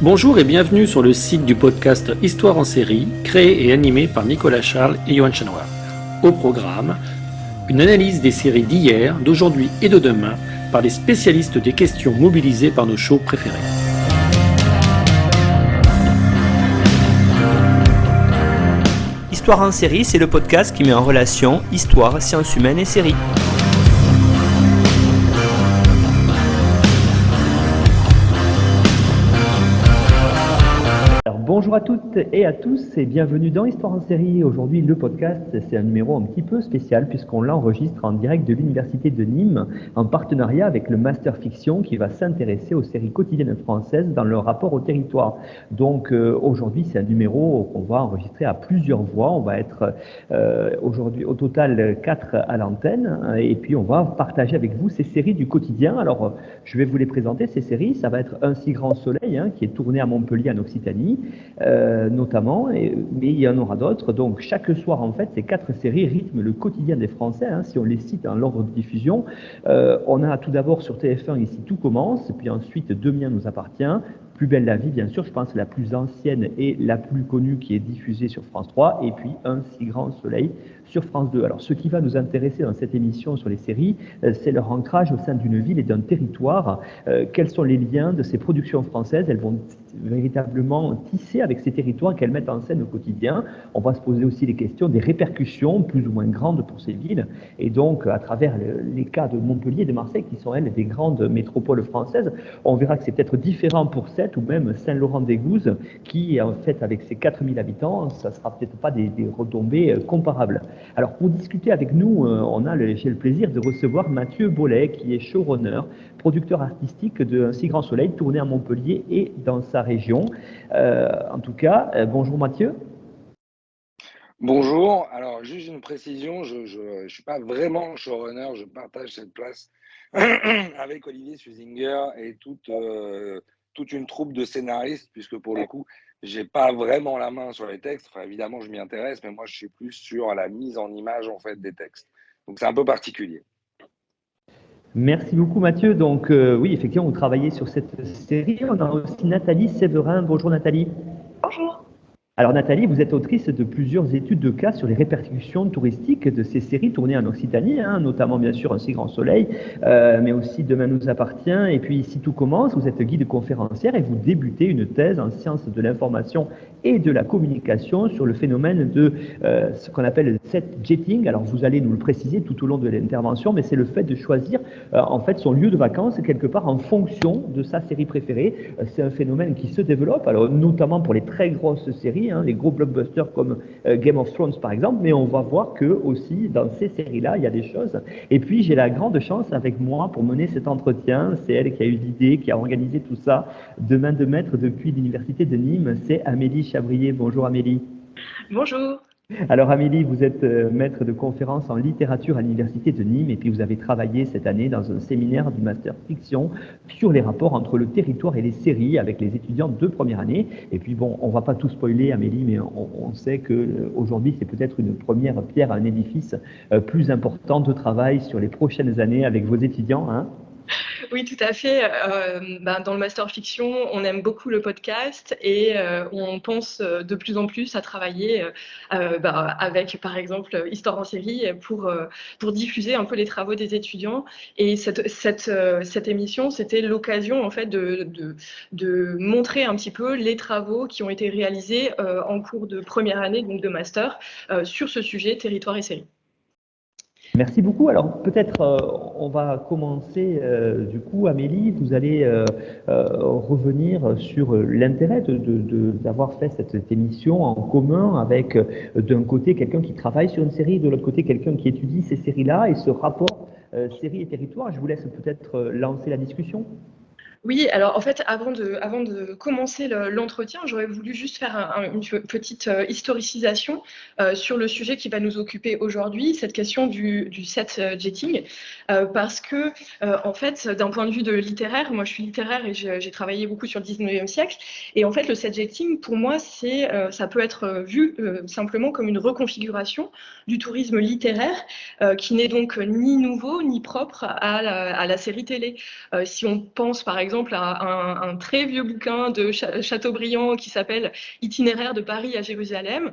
Bonjour et bienvenue sur le site du podcast Histoire en série, créé et animé par Nicolas Charles et Johan Chanoir. Au programme, une analyse des séries d'hier, d'aujourd'hui et de demain par les spécialistes des questions mobilisées par nos shows préférés. Histoire en série, c'est le podcast qui met en relation histoire, sciences humaines et séries. Bonjour à toutes et à tous et bienvenue dans Histoire en série. Aujourd'hui, le podcast, c'est un numéro un petit peu spécial puisqu'on l'enregistre en direct de l'Université de Nîmes en partenariat avec le Master Fiction qui va s'intéresser aux séries quotidiennes françaises dans leur rapport au territoire. Donc aujourd'hui, c'est un numéro qu'on va enregistrer à plusieurs voix. On va être aujourd'hui au total 4 à l'antenne et puis on va partager avec vous ces séries du quotidien. Alors, je vais vous les présenter, ces séries. Ça va être Un si grand soleil qui est tourné à Montpellier en Occitanie. Notamment, mais il y en aura d'autres. Donc chaque soir, en fait, ces 4 séries rythment le quotidien des Français. Si on les cite en l'ordre de diffusion, on a tout d'abord sur TF1 ici Tout commence, puis ensuite Demain nous appartient, Plus belle la vie, bien sûr, je pense la plus ancienne et la plus connue qui est diffusée sur France 3, et puis Un si grand soleil sur France 2. Alors, ce qui va nous intéresser dans cette émission sur les séries, c'est leur ancrage au sein d'une ville et d'un territoire. Quels sont les liens de ces productions françaises? Elles vont véritablement tisser avec ces territoires qu'elles mettent en scène au quotidien. On va se poser aussi les questions des répercussions plus ou moins grandes pour ces villes, et donc à travers les cas de Montpellier et de Marseille, qui sont elles des grandes métropoles françaises, on verra que c'est peut-être différent pour Sète ou même Saint-Laurent-des-Gouzes, qui en fait avec ses 4000 habitants, ça ne sera peut-être pas des retombées comparables. Alors pour discuter avec nous, j'ai le plaisir de recevoir Mathieu Bollet, qui est showrunner, producteur artistique de Un si grand soleil, tourné à Montpellier et dans sa région. En tout cas, bonjour Mathieu. Bonjour, alors juste une précision, je suis pas vraiment showrunner, je partage cette place avec Olivier Susinger et toute une troupe de scénaristes, puisque pour le coup, j'ai pas vraiment la main sur les textes. Enfin, évidemment, je m'y intéresse, mais moi, je suis plus sur la mise en image en fait des textes. Donc, c'est un peu particulier. Merci beaucoup Mathieu. Donc oui, effectivement, vous travaillez sur cette série. On a aussi Nathalie Séverin. Bonjour Nathalie. Bonjour. Alors Nathalie, vous êtes autrice de plusieurs études de cas sur les répercussions touristiques de ces séries tournées en Occitanie, notamment bien sûr Un si grand soleil, mais aussi Demain nous appartient, et puis Ici tout commence. Vous êtes guide conférencière et vous débutez une thèse en sciences de l'information et de la communication sur le phénomène de ce qu'on appelle le set jetting. Alors vous allez nous le préciser tout au long de l'intervention, mais c'est le fait de choisir en fait son lieu de vacances quelque part en fonction de sa série préférée. C'est un phénomène qui se développe, alors notamment pour les très grosses séries, les gros blockbusters comme Game of Thrones par exemple, mais on va voir que aussi dans ces séries-là, il y a des choses. Et puis j'ai la grande chance avec moi pour mener cet entretien, c'est elle qui a eu l'idée, qui a organisé tout ça de main de maître depuis l'Université de Nîmes, c'est Amélie Chabrier. Bonjour Amélie. Bonjour. Alors Amélie, vous êtes maître de conférence en littérature à l'Université de Nîmes et puis vous avez travaillé cette année dans un séminaire du Master Fiction sur les rapports entre le territoire et les séries avec les étudiants de première année. Et puis bon, on va pas tout spoiler Amélie, mais on sait qu'aujourd'hui c'est peut-être une première pierre à un édifice plus important de travail sur les prochaines années avec vos étudiants. Oui, tout à fait. Dans le Master Fiction, on aime beaucoup le podcast et on pense de plus en plus à travailler avec, par exemple, Histoire en série pour diffuser un peu les travaux des étudiants. Et cette émission, c'était l'occasion en fait de montrer un petit peu les travaux qui ont été réalisés en cours de première année, donc de master, sur ce sujet territoire et série. Merci beaucoup. Alors peut-être on va commencer du coup Amélie, vous allez revenir sur l'intérêt d'avoir fait cette émission en commun avec d'un côté quelqu'un qui travaille sur une série, de l'autre côté quelqu'un qui étudie ces séries-là et ce rapport série et territoire. Je vous laisse peut-être lancer la discussion. Oui, alors en fait, avant de commencer l'entretien, j'aurais voulu juste faire une petite historicisation sur le sujet qui va nous occuper aujourd'hui, cette question du set jetting, parce que en fait, d'un point de vue de littéraire, moi je suis littéraire et j'ai travaillé beaucoup sur le 19e siècle, et en fait le set jetting, pour moi, ça peut être vu simplement comme une reconfiguration du tourisme littéraire qui n'est donc ni nouveau ni propre à la série télé. Si on pense par exemple exemple un très vieux bouquin de Chateaubriand qui s'appelle Itinéraire de Paris à Jérusalem.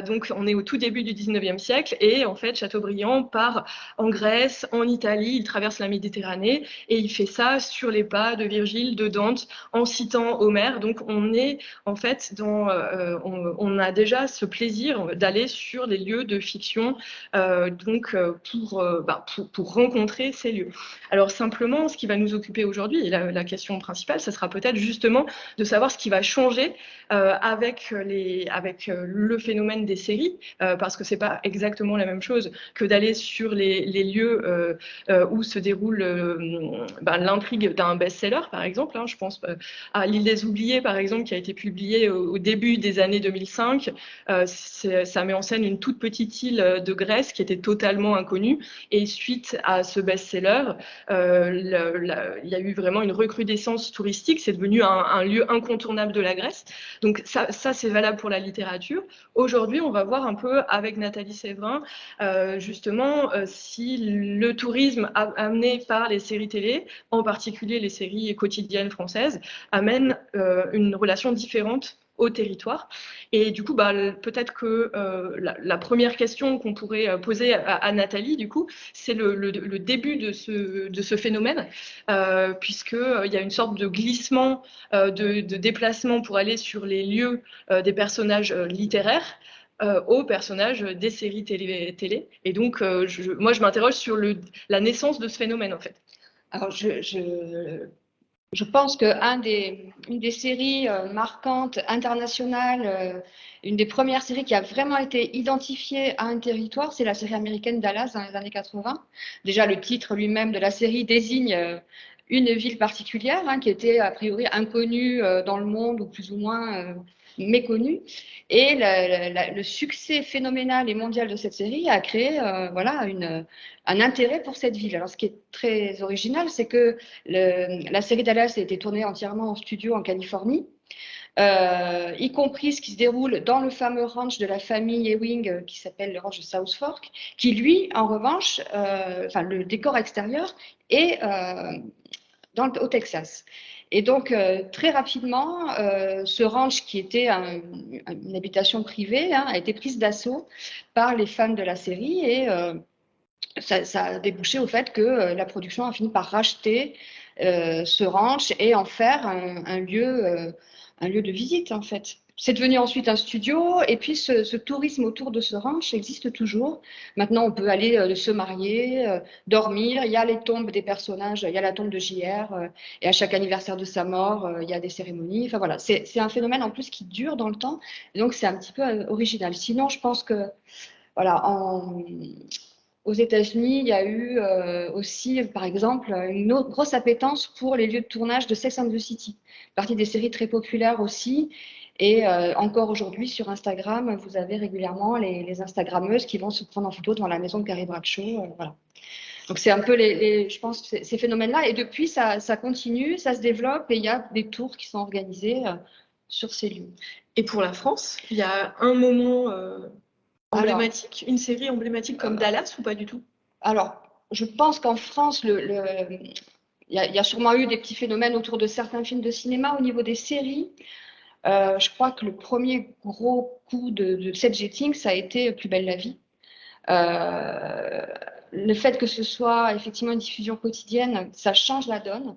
Donc on est au tout début du 19e siècle et en fait Chateaubriand part en Grèce, en Italie, il traverse la Méditerranée et il fait ça sur les pas de Virgile, de Dante, en citant Homère. Donc on est en fait on a déjà ce plaisir d'aller sur les lieux de fiction pour rencontrer ces lieux. Alors simplement, ce qui va nous occuper aujourd'hui, et la question principale, ce sera peut-être justement de savoir ce qui va changer avec le phénomène des séries, parce que c'est pas exactement la même chose que d'aller sur les lieux où se déroule l'intrigue d'un best-seller, par exemple. Je pense à L'île des oubliés, par exemple, qui a été publié au début des années 2005. Ça met en scène une toute petite île de Grèce qui était totalement inconnue. Et suite à ce best-seller, il y a eu vraiment une recrudescence touristique. C'est devenu un lieu incontournable de la Grèce. Donc ça c'est valable pour la littérature. Aujourd'hui, on va voir un peu avec Nathalie Séverin, justement, si le tourisme amené par les séries télé, en particulier les séries quotidiennes françaises, amène une relation différente au territoire. Et du coup, peut-être que la première question qu'on pourrait poser à Nathalie, du coup, c'est le début de ce phénomène, puisqu'il y a une sorte de glissement, de déplacement pour aller sur les lieux des personnages littéraires, aux personnages des séries télé. Et donc, moi, je m'interroge sur la naissance de ce phénomène, en fait. Alors, je pense qu'une des séries marquantes, internationales, une des premières séries qui a vraiment été identifiée à un territoire, c'est la série américaine Dallas dans les années 80. Déjà, le titre lui-même de la série désigne une ville particulière qui était a priori inconnue dans le monde ou plus ou moins méconnue. Et le succès phénoménal et mondial de cette série a créé un intérêt pour cette ville. Alors, ce qui est très original, c'est que la série Dallas a été tournée entièrement en studio en Californie, y compris ce qui se déroule dans le fameux ranch de la famille Ewing qui s'appelle le ranch de South Fork, qui lui, en revanche, le décor extérieur est au Texas. Et donc, très rapidement, ce ranch qui était une habitation privée a été prise d'assaut par les fans de la série et ça a débouché au fait que la production a fini par racheter ce ranch et en faire un lieu de visite, en fait. C'est devenu ensuite un studio et puis ce tourisme autour de ce ranch existe toujours. Maintenant, on peut aller se marier, dormir. Il y a les tombes des personnages, il y a la tombe de JR et à chaque anniversaire de sa mort, il y a des cérémonies. Enfin voilà, c'est un phénomène en plus qui dure dans le temps. Et donc, c'est un petit peu original. Sinon, je pense que voilà, aux États-Unis, il y a eu aussi, par exemple, une autre grosse appétence pour les lieux de tournage de Sex and the City, partie des séries très populaires aussi. Et encore aujourd'hui, sur Instagram, vous avez régulièrement les Instagrammeuses qui vont se prendre en photo devant la maison de Carrie Bradshaw. Voilà. Donc, c'est un peu, je pense, ces phénomènes-là. Et depuis, ça continue, ça se développe et il y a des tours qui sont organisés sur ces lieux. Et pour la France, il y a un moment emblématique, une série emblématique comme Dallas ou pas du tout? Alors, je pense qu'en France, il y a sûrement eu des petits phénomènes autour de certains films de cinéma au niveau des séries. Je crois que le premier gros coup de cette jetting, ça a été Plus belle la vie. Le fait que ce soit effectivement une diffusion quotidienne, ça change la donne.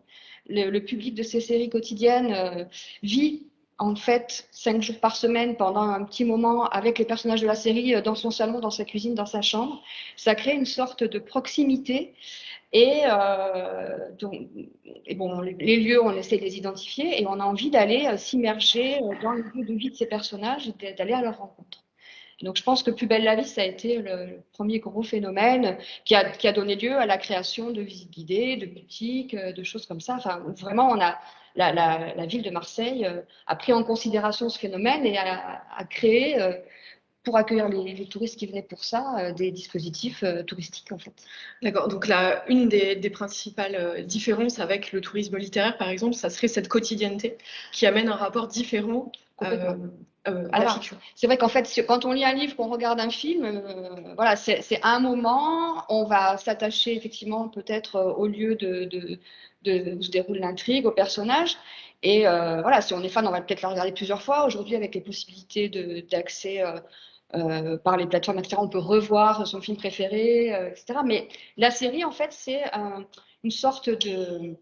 Le public de ces séries quotidiennes vit en fait 5 jours par semaine pendant un petit moment avec les personnages de la série dans son salon, dans sa cuisine, dans sa chambre. Ça crée une sorte de proximité. Et les lieux, on essaie de les identifier et on a envie d'aller s'immerger dans le lieu de vie de ces personnages et d'aller à leur rencontre. Donc, je pense que Plus belle la vie, ça a été le premier gros phénomène qui a donné lieu à la création de visites guidées, de boutiques, de choses comme ça. Enfin, vraiment, la ville de Marseille a pris en considération ce phénomène et a créé, pour accueillir les touristes qui venaient pour ça, des dispositifs touristiques, en fait. D'accord. Donc là, une des principales différences avec le tourisme littéraire, par exemple, ça serait cette quotidienneté qui amène un rapport différent Complètement. à la Voilà. fiction. C'est vrai qu'en fait, quand on lit un livre, qu'on regarde un film, voilà, c'est un moment, on va s'attacher effectivement peut-être au lieu où se déroule l'intrigue, au personnage. Et voilà, si on est fan, on va peut-être la regarder plusieurs fois. Aujourd'hui, avec les possibilités d'accès par les plateformes, etc., on peut revoir son film préféré, etc. Mais la série, en fait, c'est une sorte de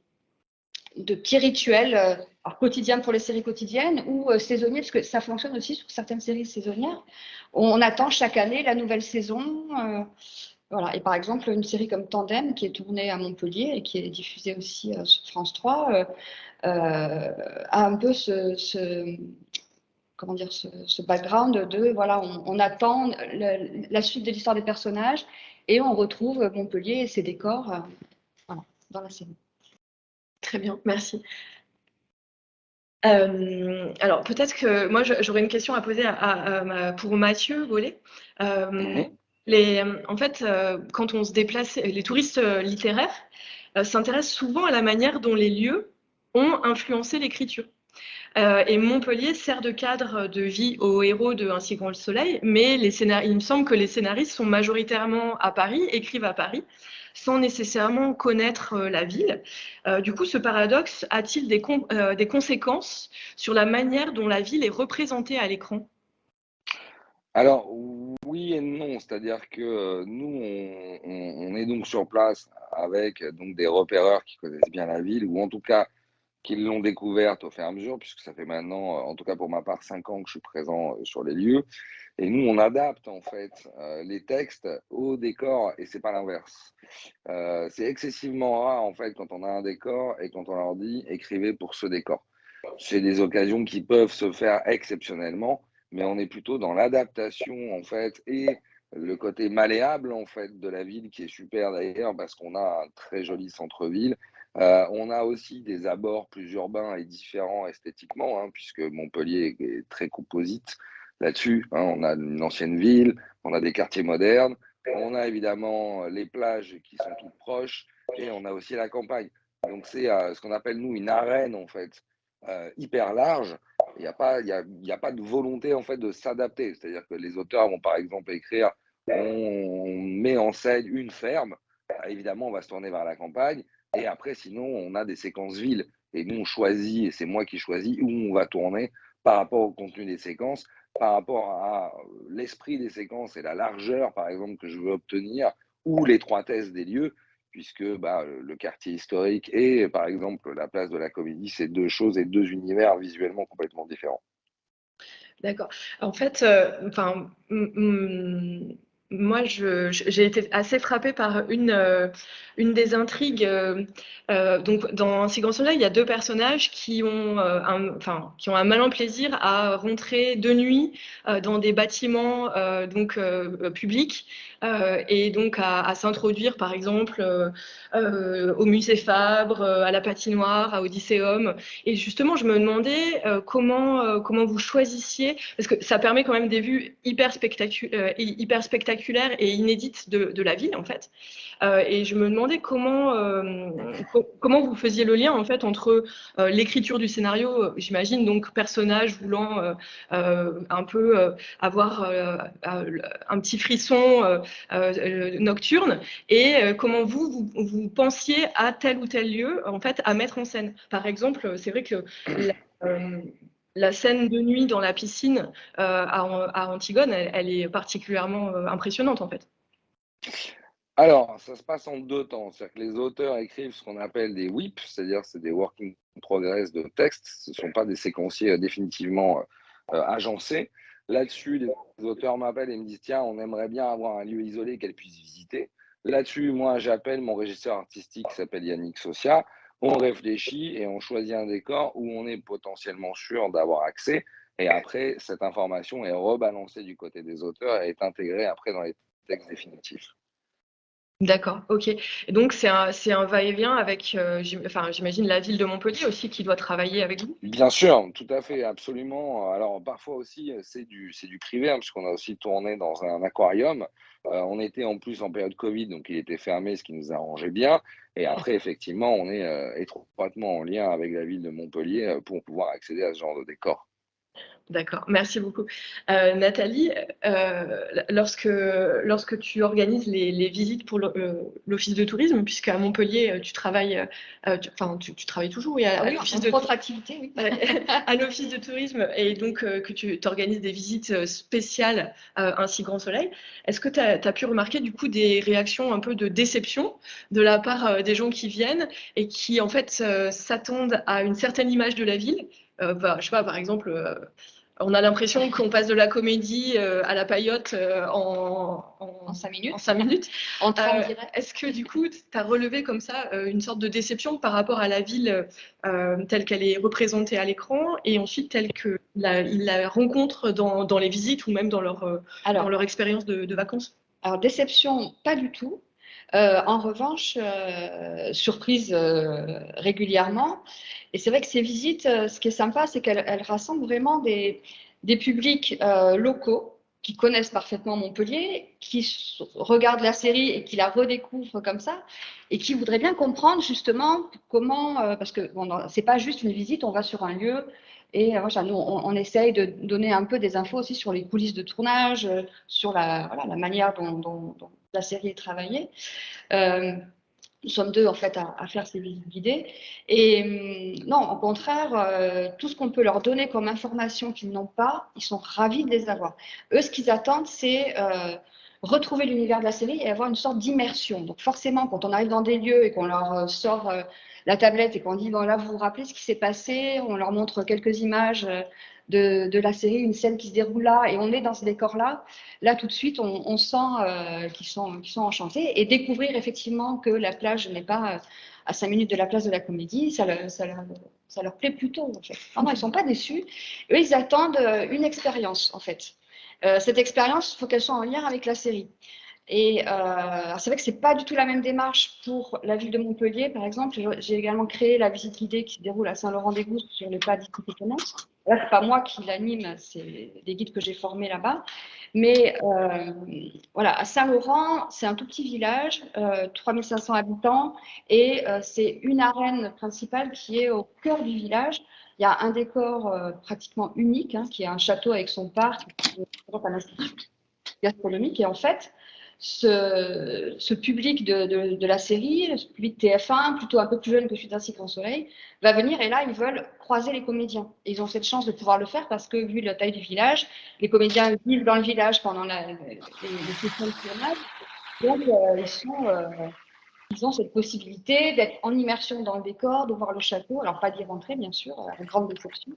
petits rituels alors quotidiens pour les séries quotidiennes ou saisonniers, parce que ça fonctionne aussi sur certaines séries saisonnières. On attend chaque année la nouvelle saison. Voilà. Et par exemple, une série comme Tandem, qui est tournée à Montpellier et qui est diffusée aussi sur France 3, a un peu comment dire, ce background de, voilà, on attend la suite de l'histoire des personnages et on retrouve Montpellier et ses décors voilà, dans la série. Très bien, merci. Alors peut-être que moi j'aurais une question à poser pour Mathieu Bollet. En fait, quand on se déplace, les touristes littéraires s'intéressent souvent à la manière dont les lieux ont influencé l'écriture. Et Montpellier sert de cadre de vie aux héros de Ainsi grand le soleil, mais il me semble que les scénaristes sont majoritairement à Paris, écrivent à Paris, sans nécessairement connaître la ville. Du coup, ce paradoxe a-t-il des conséquences sur la manière dont la ville est représentée à l'écran? Alors, oui et non, c'est-à-dire que nous, on est donc sur place avec donc des repéreurs qui connaissent bien la ville, ou en tout cas qui l'ont découverte au fur et à mesure, puisque ça fait maintenant, en tout cas pour ma part, 5 ans que je suis présent sur les lieux. Et nous, on adapte en fait les textes au décor, et c'est pas l'inverse. C'est excessivement rare en fait quand on a un décor et quand on leur dit écrivez pour ce décor. C'est des occasions qui peuvent se faire exceptionnellement, mais on est plutôt dans l'adaptation en fait et le côté malléable en fait de la ville qui est super d'ailleurs parce qu'on a un très joli centre-ville. On a aussi des abords plus urbains et différents esthétiquement, hein, puisque Montpellier est très composite là-dessus, hein. On a une ancienne ville, on a des quartiers modernes, on a évidemment les plages qui sont toutes proches et on a aussi la campagne. Donc c'est ce qu'on appelle nous une arène en fait hyper large. Il n'y a pas, y a pas de volonté en fait de s'adapter. C'est-à-dire que les auteurs vont par exemple écrire, on met en scène une ferme. Évidemment, on va se tourner vers la campagne. Et après, sinon, on a des séquences villes. Et nous, on choisit, et c'est moi qui choisis, où on va tourner par rapport au contenu des séquences, par rapport à l'esprit des séquences et la largeur, par exemple, que je veux obtenir, ou l'étroitesse des lieux, puisque le quartier historique et, par exemple, la place de la Comédie, c'est deux choses et deux univers visuellement complètement différents. D'accord. En fait, enfin, moi, j'ai été assez frappée par une des intrigues. Donc, dans Ainsi grand soleil, il y a deux personnages qui ont, qui ont un malin plaisir à rentrer de nuit dans des bâtiments publics et donc à s'introduire, par exemple, au musée Fabre, à la patinoire, à Odysseum. Et justement, je me demandais comment vous choisissiez, parce que ça permet quand même des vues hyper spectaculaires et inédites de la ville, en fait. Et je me demandais comment vous faisiez le lien, en fait, entre l'écriture du scénario, j'imagine, donc personnage voulant un peu avoir un petit frisson nocturne, et comment vous pensiez à tel ou tel lieu, en fait, à mettre en scène. Par exemple, c'est vrai que la scène de nuit dans la piscine à Antigone, elle est particulièrement impressionnante, en fait. Alors, ça se passe en deux temps. C'est-à-dire que les auteurs écrivent ce qu'on appelle des WIP, c'est-à-dire c'est des working progress de texte. Ce ne sont pas des séquenciers définitivement agencés. Là-dessus, les auteurs m'appellent et me disent, tiens, on aimerait bien avoir un lieu isolé qu'elle puisse visiter. Là-dessus, moi, j'appelle mon régisseur artistique qui s'appelle Yannick Socia. On réfléchit et on choisit un décor où on est potentiellement sûr d'avoir accès. Et après, cette information est rebalancée du côté des auteurs et est intégrée après dans les textes définitifs. D'accord, ok. Et donc, c'est un va-et-vient avec, j'imagine, la ville de Montpellier aussi qui doit travailler avec vous? Bien sûr, tout à fait, absolument. Alors parfois aussi, c'est du privé, hein, puisqu'on a aussi tourné dans un aquarium. On était en plus en période Covid, donc il était fermé, ce qui nous arrangeait bien. Et après, effectivement, on est étroitement en lien avec la ville de Montpellier pour pouvoir accéder à ce genre de décor. D'accord, merci beaucoup. Nathalie, lorsque tu organises les visites pour l'office de tourisme, puisqu'à Montpellier, tu travailles, tu travailles toujours, oui, à Ah oui, l'office entre autres activités, oui. à l'office de tourisme, et donc que tu organises des visites spéciales à un si grand soleil. Est-ce que tu as pu remarquer du coup des réactions un peu de déception de la part des gens qui viennent et qui en fait s'attendent à une certaine image de la ville? Je sais pas, par exemple, on a l'impression qu'on passe de la comédie à la paillote En 5 minutes. en 5 minutes. En train direct. Est-ce que du coup, tu as relevé comme ça une sorte de déception par rapport à la ville telle qu'elle est représentée à l'écran et ensuite telle qu'ils la rencontrent dans les visites ou même dans leur expérience de vacances? Alors, déception, pas du tout. En revanche, surprise régulièrement. Et c'est vrai que ces visites, ce qui est sympa, c'est qu'elles rassemblent vraiment des publics locaux qui connaissent parfaitement Montpellier, qui regardent la série et qui la redécouvrent comme ça, et qui voudraient bien comprendre justement comment, parce que bon, c'est pas juste une visite, on va sur un lieu. Et nous, on essaye de donner un peu des infos aussi sur les coulisses de tournage, sur la manière dont la série est travaillée. Nous sommes 2 en fait à faire ces visites guidées. Et non, au contraire, tout ce qu'on peut leur donner comme information qu'ils n'ont pas, ils sont ravis de les avoir. Eux, ce qu'ils attendent, c'est retrouver l'univers de la série et avoir une sorte d'immersion. Donc forcément, quand on arrive dans des lieux et qu'on leur sort la tablette et qu'on dit, bon là, vous vous rappelez ce qui s'est passé, on leur montre quelques images de la série, une scène qui se déroule là, et on est dans ce décor-là, là tout de suite, on sent qu'ils sont enchantés. Et découvrir effectivement que la plage n'est pas à 5 minutes de la place de la Comédie, ça leur plaît plutôt, en fait. Non, ils ne sont pas déçus. Eux, ils attendent une expérience, en fait. Cette expérience, il faut qu'elle soit en lien avec la série. Et c'est vrai que ce n'est pas du tout la même démarche pour la ville de Montpellier, par exemple. J'ai également créé la visite guidée qui se déroule à Saint-Laurent-des-Gousses sur le pas d'Issy-Pétonnas. Là, ce n'est pas moi qui l'anime, c'est des guides que j'ai formés là-bas. Mais à Saint-Laurent, c'est un tout petit village, 3500 habitants, et c'est une arène principale qui est au cœur du village. Il y a un décor pratiquement unique, qui est un château avec son parc, un institut gastronomique. Et en fait, ce public de la série, ce public TF1, plutôt un peu plus jeune que celui d'Un si grand soleil, va venir et là, ils veulent croiser les comédiens. Et ils ont cette chance de pouvoir le faire parce que, vu la taille du village, les comédiens vivent dans le village pendant les sessions de tournage. Donc, ils ont cette possibilité d'être en immersion dans le décor, de voir le château. Alors, pas d'y rentrer, bien sûr, à la grande déception.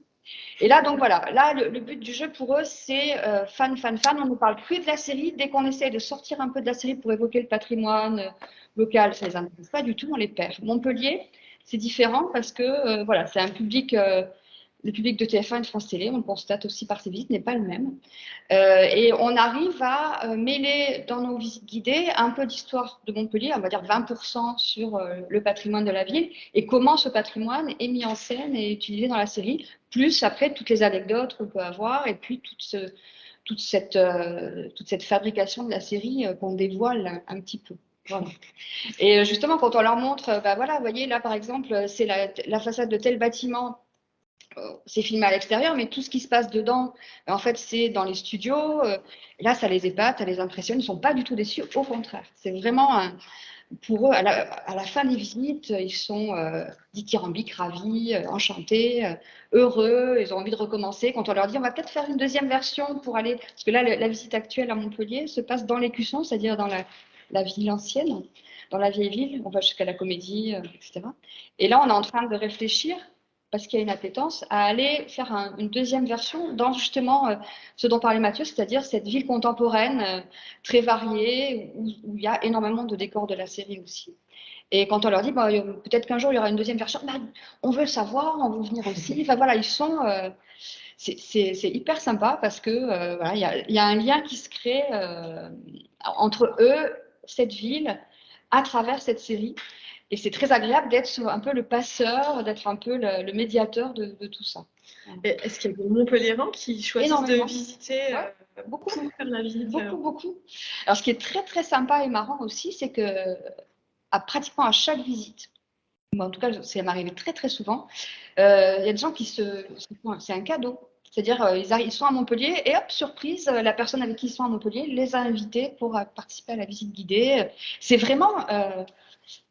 Et là, donc voilà, là, le but du jeu pour eux, c'est fan. On ne parle que de la série. Dès qu'on essaye de sortir un peu de la série pour évoquer le patrimoine local, ça ne les intéresse pas du tout, on les perd. Montpellier, c'est différent parce que c'est un public, le public de TF1 et de France Télé, on le constate aussi par ces visites, n'est pas le même. Et on arrive à mêler dans nos visites guidées un peu d'histoire de Montpellier, on va dire 20% sur le patrimoine de la ville et comment ce patrimoine est mis en scène et utilisé dans la série, plus après toutes les anecdotes qu'on peut avoir et puis toute cette fabrication de la série qu'on dévoile un petit peu. Voilà. Et justement, quand on leur montre, vous voyez là par exemple, c'est la façade de tel bâtiment. C'est filmé à l'extérieur, mais tout ce qui se passe dedans, en fait, c'est dans les studios. Là, ça les épate, ça les impressionne. Ils ne sont pas du tout déçus, au contraire. C'est vraiment, pour eux, à la fin des visites, ils sont dithyrambiques, ravis, enchantés, heureux. Ils ont envie de recommencer. Quand on leur dit, on va peut-être faire une deuxième version pour aller… Parce que là, la visite actuelle à Montpellier se passe dans l'Écusson, c'est-à-dire dans la ville ancienne, dans la vieille ville. On va jusqu'à la Comédie, etc. Et là, on est en train de réfléchir, parce qu'il y a une appétence, à aller faire une deuxième version dans justement ce dont parlait Mathieu, c'est-à-dire cette ville contemporaine très variée, où il y a énormément de décors de la série aussi. Et quand on leur dit, peut-être qu'un jour il y aura une deuxième version, on veut le savoir, on veut venir aussi. Enfin voilà, ils sont… c'est hyper sympa parce que il y a un lien qui se crée entre eux, cette ville, à travers cette série. Et c'est très agréable d'être un peu le passeur, d'être un peu le médiateur de tout ça. Est-ce qu'il y a des Montpelliérains qui choisissent de visiter beaucoup, pour faire la visite beaucoup. Alors, ce qui est très, très sympa et marrant aussi, c'est que pratiquement à chaque visite, en tout cas, ça m'est arrivé très, très souvent, il y a des gens c'est un cadeau. C'est-à-dire, ils sont à Montpellier et hop, surprise, la personne avec qui ils sont à Montpellier les a invités pour participer à la visite guidée. C'est vraiment,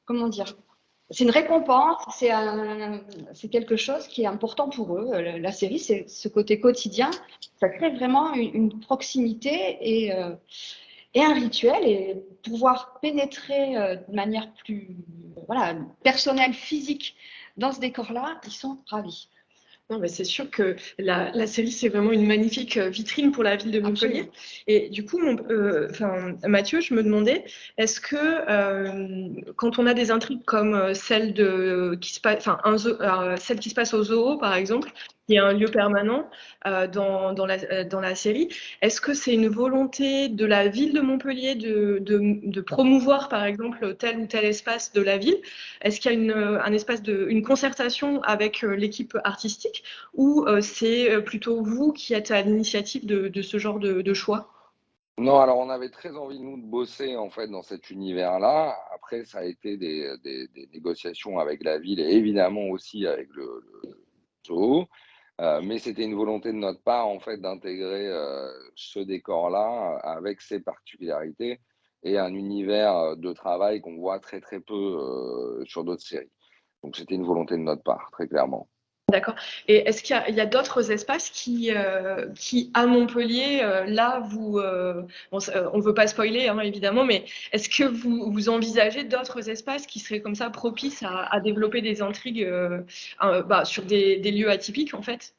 comment dire, c'est une récompense, c'est quelque chose qui est important pour eux. La série, c'est ce côté quotidien, ça crée vraiment une proximité et un rituel, et pouvoir pénétrer de manière plus personnelle, physique dans ce décor-là, ils sont ravis. Non, mais c'est sûr que la série, c'est vraiment une magnifique vitrine pour la ville de Montpellier. Absolument. Et du coup, Mathieu, je me demandais, est-ce que quand on a des intrigues comme celle qui se passe, celle qui se passe au zoo, par exemple, qui est un lieu permanent dans la série, est-ce que c'est une volonté de la ville de Montpellier de promouvoir, par exemple, tel ou tel espace de la ville? Est-ce qu'il y a une concertation avec l'équipe artistique, ou c'est plutôt vous qui êtes à l'initiative de ce genre de choix? Non, alors on avait très envie, nous, de bosser en fait dans cet univers-là. Après, ça a été des négociations avec la ville et évidemment aussi avec le zoo. Mais c'était une volonté de notre part en fait d'intégrer ce décor-là avec ses particularités et un univers de travail qu'on voit très très peu sur d'autres séries. Donc c'était une volonté de notre part, très clairement. D'accord. Et est-ce qu'il y a d'autres espaces qui à Montpellier, là, on ne veut pas spoiler, hein, évidemment, mais est-ce que vous envisagez d'autres espaces qui seraient comme ça propices à développer des intrigues sur des lieux atypiques, en fait?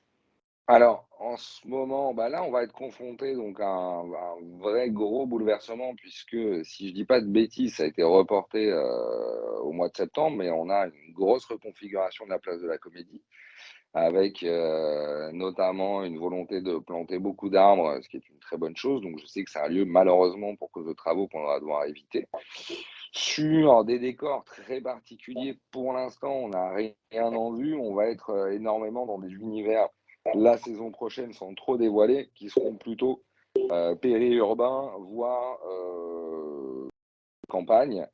Alors, en ce moment, bah là, on va être confronté donc à un vrai gros bouleversement puisque, si je dis pas de bêtises, ça a été reporté au mois de septembre, mais on a une grosse reconfiguration de la place de la Comédie avec notamment une volonté de planter beaucoup d'arbres, ce qui est une très bonne chose. Donc, je sais que c'est un lieu, malheureusement, pour cause de travaux, qu'on va devoir éviter. Sur des décors très particuliers, pour l'instant, on n'a rien en vue. On va être énormément dans des univers la saison prochaine, sans trop dévoiler, qui seront plutôt périurbains, voire campagne,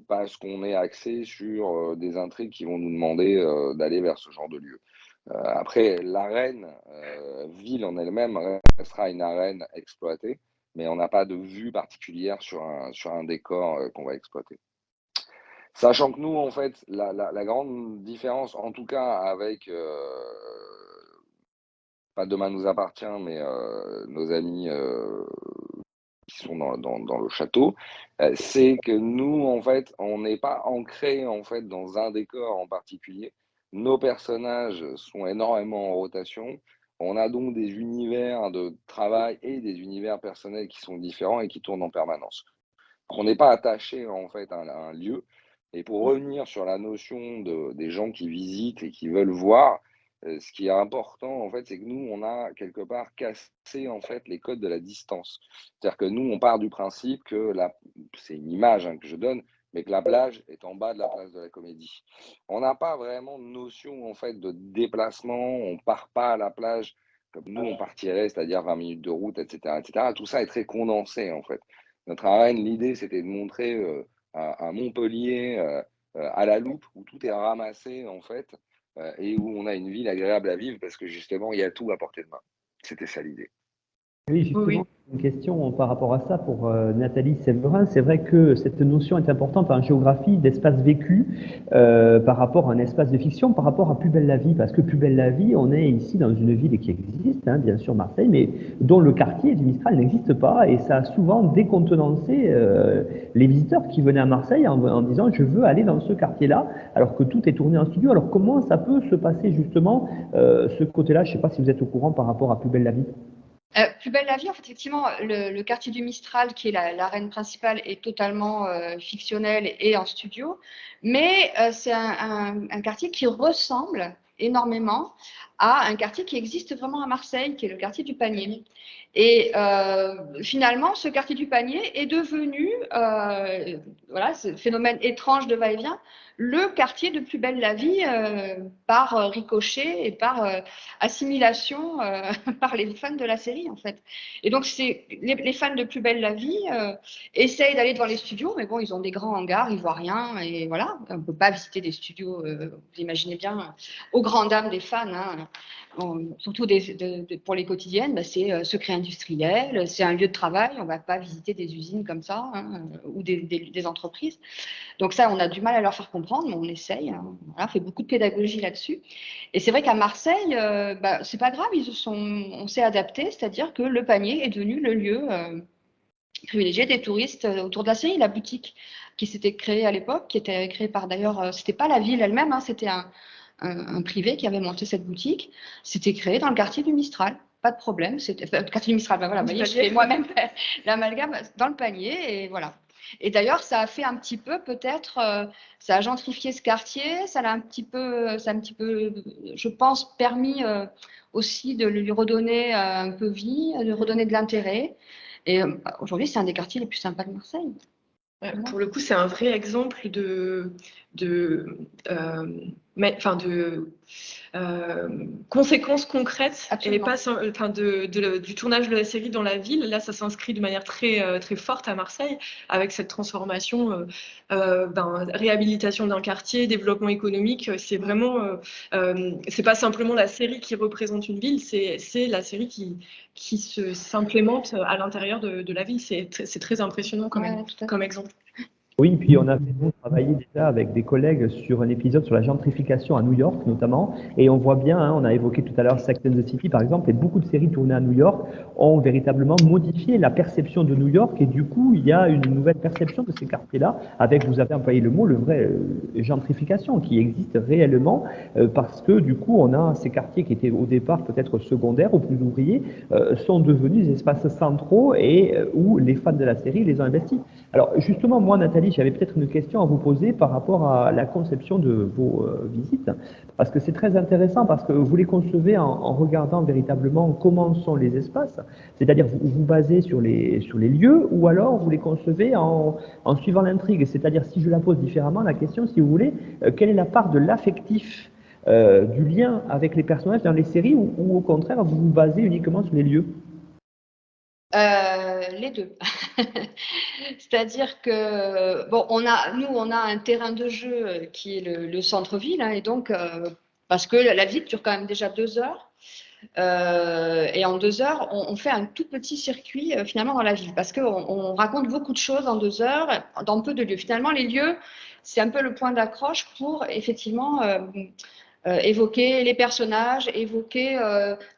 parce qu'on est axé sur des intrigues qui vont nous demander d'aller vers ce genre de lieu. Après, l'arène ville en elle-même restera une arène exploitée, mais on n'a pas de vue particulière sur un décor qu'on va exploiter. Sachant que nous, en fait, la grande différence, en tout cas avec, pas Demain nous appartient, mais nos amis qui sont dans le château, c'est que nous, en fait, on n'est pas ancré en fait dans un décor en particulier. Nos personnages sont énormément en rotation. On a donc des univers de travail et des univers personnels qui sont différents et qui tournent en permanence. On n'est pas attaché en fait à un lieu. Et pour revenir sur la notion des gens qui visitent et qui veulent voir, ce qui est important en fait, c'est que nous, on a quelque part cassé en fait les codes de la distance. C'est-à-dire que nous, on part du principe que c'est une image que je donne, mais que la plage est en bas de la place de la Comédie. On n'a pas vraiment de notion en fait de déplacement, on part pas à la plage comme nous on partirait, c'est-à-dire 20 minutes de route, etc., etc. Tout ça est très condensé en fait. Notre arène, l'idée, c'était de montrer à Montpellier à la loupe, où tout est ramassé en fait, et où on a une ville agréable à vivre parce que justement, il y a tout à portée de main. C'était ça l'idée. Oui, justement, Oui. une question par rapport à ça pour Nathalie Séverin. C'est vrai que cette notion est importante en géographie d'espace vécu par rapport à un espace de fiction, par rapport à Plus belle la vie. Parce que Plus belle la vie, on est ici dans une ville qui existe, hein, bien sûr Marseille, mais dont le quartier du Mistral n'existe pas. Et ça a souvent décontenancé les visiteurs qui venaient à Marseille en disant je veux aller dans ce quartier-là, alors que tout est tourné en studio. Alors comment ça peut se passer justement ce côté-là? Je ne sais pas si vous êtes au courant par rapport à Plus belle la vie. Plus belle la vie, en fait, effectivement, le quartier du Mistral, qui est l'arène principale, est totalement fictionnel et en studio, mais c'est un quartier qui ressemble énormément à un quartier qui existe vraiment à Marseille, qui est le quartier du Panier. Et finalement, ce quartier du Panier est devenu, voilà, ce phénomène étrange de va-et-vient, le quartier de Plus belle la vie par ricochet et par assimilation par les fans de la série en fait. Et donc les fans de Plus belle la vie essayent d'aller devant les studios, mais bon, ils ont des grands hangars, ils voient rien et voilà, on ne peut pas visiter des studios, vous imaginez bien, aux grandes dames des fans, hein. surtout pour les quotidiennes, c'est secret industriel, c'est un lieu de travail, on ne va pas visiter des usines comme ça, ou des entreprises. Donc ça, on a du mal à leur faire comprendre, mais on essaye, on fait beaucoup de pédagogie là-dessus. Et c'est vrai qu'à Marseille, c'est pas grave, on s'est adapté, c'est-à-dire que le panier est devenu le lieu privilégié des touristes autour de la série, la boutique qui s'était créée à l'époque, qui était créée par d'ailleurs, c'était pas la ville elle-même, c'était un privé qui avait monté cette boutique. C'était créé dans le quartier du Mistral, pas de problème. Le quartier du Mistral, voilà, vous voyez, je fais moi-même l'amalgame dans le panier et voilà. Et d'ailleurs, ça a fait un petit peu, peut-être, ça a gentrifié ce quartier, ça a un petit peu, je pense, permis aussi de lui redonner un peu vie, de redonner de l'intérêt. Et aujourd'hui, c'est un des quartiers les plus sympas de Marseille. Pour le coup, c'est un vrai exemple de conséquences concrètes. Absolument. Et pas du tournage de la série dans la ville. Là, ça s'inscrit de manière très, très forte à Marseille, avec cette transformation, réhabilitation d'un quartier, développement économique. C'est vraiment, c'est pas simplement la série qui représente une ville, c'est la série qui s'implémente à l'intérieur de la ville. C'est très impressionnant comme exemple. Oui, puis on a travaillé déjà avec des collègues sur un épisode sur la gentrification à New York notamment, et on voit bien, on a évoqué tout à l'heure Sex and the City par exemple, et beaucoup de séries tournées à New York ont véritablement modifié la perception de New York, et du coup il y a une nouvelle perception de ces quartiers-là, avec, vous avez employé le mot, le vrai gentrification qui existe réellement, parce que du coup on a ces quartiers qui étaient au départ peut-être secondaires ou plus ouvriers, sont devenus des espaces centraux et où les fans de la série les ont investis. Alors justement, moi Nathalie, j'avais peut-être une question à vous poser par rapport à la conception de vos visites, parce que c'est très intéressant, parce que vous les concevez en regardant véritablement comment sont les espaces, c'est-à-dire vous basez sur les lieux, ou alors vous les concevez en suivant l'intrigue, c'est-à-dire, si je la pose différemment, la question, si vous voulez, quelle est la part de l'affectif, du lien avec les personnages dans les séries, ou au contraire, vous vous basez uniquement sur les lieux? Les deux. C'est-à-dire que, bon, on a un terrain de jeu qui est le centre-ville, et donc, parce que la visite dure quand même déjà 2 heures, et en 2 heures, on fait un tout petit circuit finalement dans la ville, parce qu'on raconte beaucoup de choses en 2 heures, dans peu de lieux. Finalement, les lieux, c'est un peu le point d'accroche pour effectivement évoquer les personnages, évoquer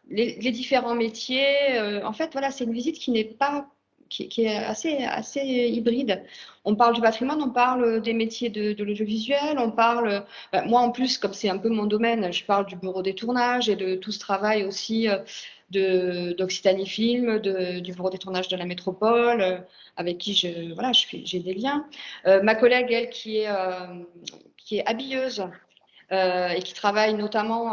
les différents métiers. En fait, voilà, c'est une visite qui n'est pas, qui est assez hybride. On parle du patrimoine, on parle des métiers de l'audiovisuel, on parle, moi en plus, comme c'est un peu mon domaine, je parle du bureau des tournages et de tout ce travail aussi d'Occitanie Film, du bureau des tournages de la métropole, avec qui j'ai des liens. Ma collègue, elle, qui est habilleuse, et qui travaille notamment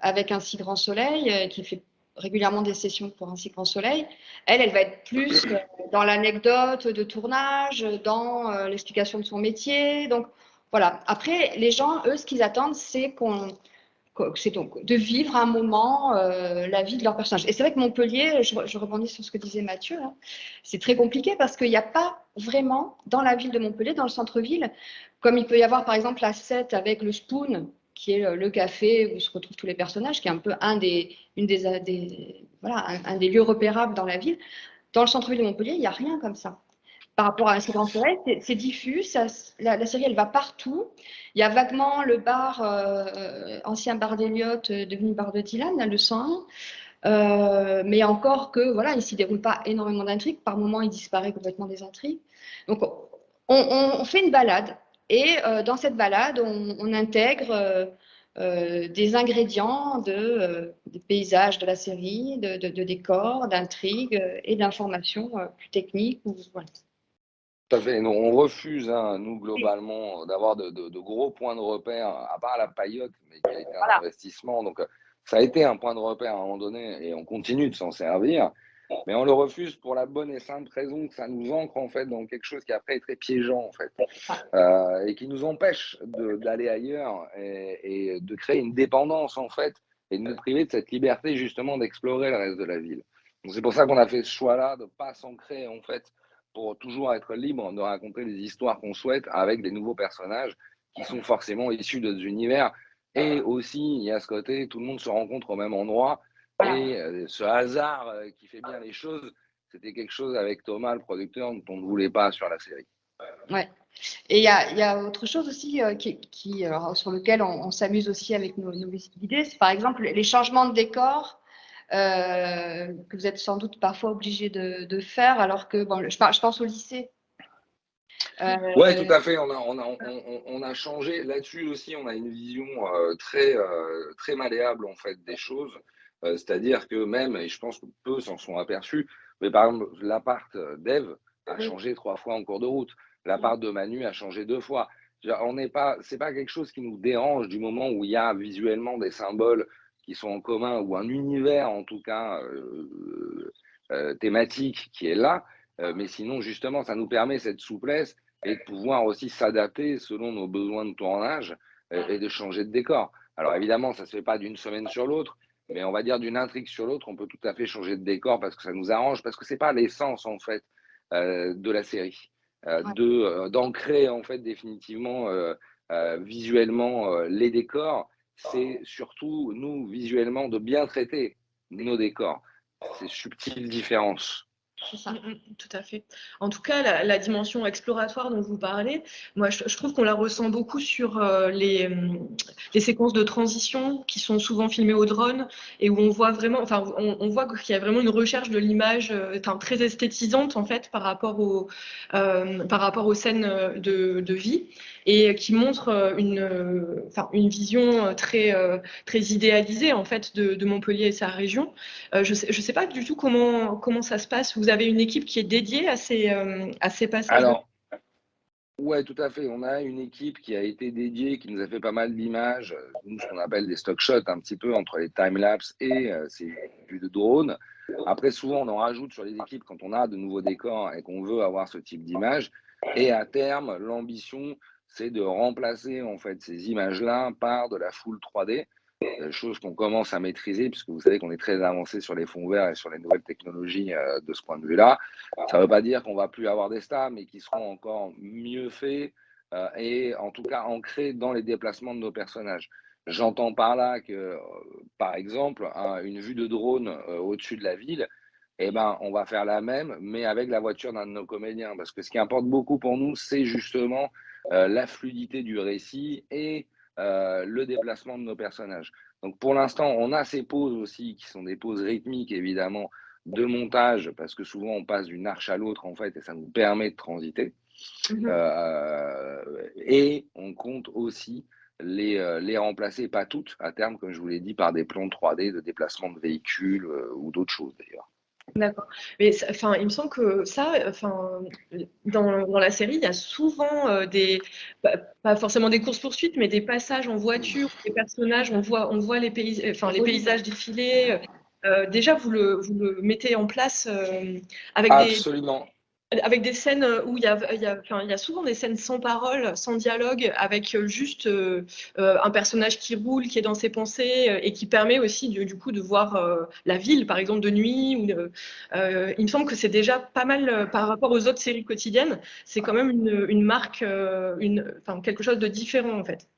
avec Un si grand soleil, qui fait régulièrement des sessions pour Un si grand soleil. Elle va être plus dans l'anecdote de tournage, dans l'explication de son métier. Donc voilà. Après, les gens, eux, ce qu'ils attendent, c'est donc de vivre un moment la vie de leur personnage. Et c'est vrai que Montpellier, je rebondis sur ce que disait Mathieu, c'est très compliqué parce qu'il n'y a pas vraiment dans la ville de Montpellier, dans le centre-ville, comme il peut y avoir par exemple la 7 avec le Spoon, qui est le café où se retrouvent tous les personnages, qui est un peu un des lieux repérables dans la ville. Dans le centre-ville de Montpellier, il n'y a rien comme ça. Par rapport à Un si grand soleil, c'est diffus, la série elle va partout. Il y a vaguement le bar, ancien bar d'Eliott, devenu bar de Dylan, le 101. Mais encore que, voilà, il ne s'y déroule pas énormément d'intrigues. Par moments, il disparaît complètement des intrigues. Donc, on fait une balade. Et dans cette balade, on intègre des ingrédients des paysages de la série, de décors, d'intrigues et d'informations plus techniques. Voilà. Tout à fait. On refuse, nous, globalement, d'avoir de gros points de repère, à part la Paillote, mais qui a été un investissement. Donc, ça a été un point de repère à un moment donné et on continue de s'en servir. Mais on le refuse pour la bonne et simple raison que ça nous ancre, en fait, dans quelque chose qui après est très piégeant, en fait, et qui nous empêche d'aller ailleurs et de créer une dépendance, en fait, et de nous priver de cette liberté, justement, d'explorer le reste de la ville. Donc, c'est pour ça qu'on a fait ce choix-là de ne pas s'ancrer, en fait, pour toujours être libre de raconter les histoires qu'on souhaite avec des nouveaux personnages qui sont forcément issus de cet univers Et aussi, il y a ce côté, tout le monde se rencontre au même endroit. Voilà. Et ce hasard qui fait bien les choses, c'était quelque chose avec Thomas, le producteur, dont on ne voulait pas sur la série. Ouais. Et il y a autre chose aussi alors, sur lequel on s'amuse aussi avec nos idées, c'est par exemple les changements de décor que vous êtes sans doute parfois obligé de faire, alors que, bon, je pense au lycée. Ouais, tout à fait. On a changé là-dessus aussi. On a une vision très malléable en fait des choses. C'est-à-dire que même, et je pense que peu s'en sont aperçus, mais par exemple, l'appart d'Ève a Oui. changé 3 fois en cours de route. L'appart de Manu a changé 2 fois. On n'est pas, c'est pas quelque chose qui nous dérange du moment où il y a visuellement des symboles qui sont en commun ou un univers en tout cas thématique qui est là. Mais sinon, justement, ça nous permet cette souplesse et de pouvoir aussi s'adapter selon nos besoins de tournage et de changer de décor. Alors évidemment, ça ne se fait pas d'une semaine sur l'autre, mais on va dire d'une intrigue sur l'autre, on peut tout à fait changer de décor parce que ça nous arrange, parce que c'est pas l'essence en fait de la série, d'ancrer en fait définitivement visuellement les décors. C'est surtout nous visuellement de bien traiter nos décors. Ces subtiles différences. C'est ça. Tout à fait. En tout cas, la dimension exploratoire dont vous parlez, moi, je trouve qu'on la ressent beaucoup sur les séquences de transition qui sont souvent filmées au drone et où on voit vraiment, enfin, on voit qu'il y a vraiment une recherche de l'image très esthétisante en fait par rapport aux scènes de vie et qui montre une vision très idéalisée en fait de Montpellier et sa région. Je sais pas du tout comment ça se passe. Vous avez une équipe qui est dédiée à ces passages de... Alors, ouais, tout à fait. On a une équipe qui a été dédiée, qui nous a fait pas mal d'images, nous, ce qu'on appelle des stock shots, un petit peu entre les time-lapse et ces vues de drone. Après, souvent, on en rajoute sur les équipes quand on a de nouveaux décors et qu'on veut avoir ce type d'image. Et à terme, l'ambition, c'est de remplacer en fait ces images-là par de la full 3D. Chose qu'on commence à maîtriser, puisque vous savez qu'on est très avancé sur les fonds verts et sur les nouvelles technologies de ce point de vue-là. Ça ne veut pas dire qu'on ne va plus avoir des stars, mais qui seront encore mieux faits et en tout cas ancrés dans les déplacements de nos personnages. J'entends par là que, par exemple, une vue de drone au-dessus de la ville, eh ben, on va faire la même, mais avec la voiture d'un de nos comédiens. Parce que ce qui importe beaucoup pour nous, c'est justement la fluidité du récit et le déplacement de nos personnages. Donc pour l'instant, on a ces pauses aussi qui sont des pauses rythmiques évidemment de montage parce que souvent on passe d'une arche à l'autre en fait et ça nous permet de transiter. Et on compte aussi les remplacer, pas toutes à terme comme je vous l'ai dit, par des plans 3D de déplacement de véhicules ou d'autres choses d'ailleurs. D'accord. Mais il me semble que dans la série, il y a souvent pas forcément des courses-poursuites, mais des passages en voiture, des personnages, on voit les paysages défiler. Déjà, vous le mettez en place Absolument. avec des scènes où il y a souvent des scènes sans parole, sans dialogue, avec juste un personnage qui roule, qui est dans ses pensées et qui permet aussi du coup de voir la ville, par exemple, de nuit. Il me semble que c'est déjà pas mal par rapport aux autres séries quotidiennes. C'est quand même une marque, quelque chose de différent en fait.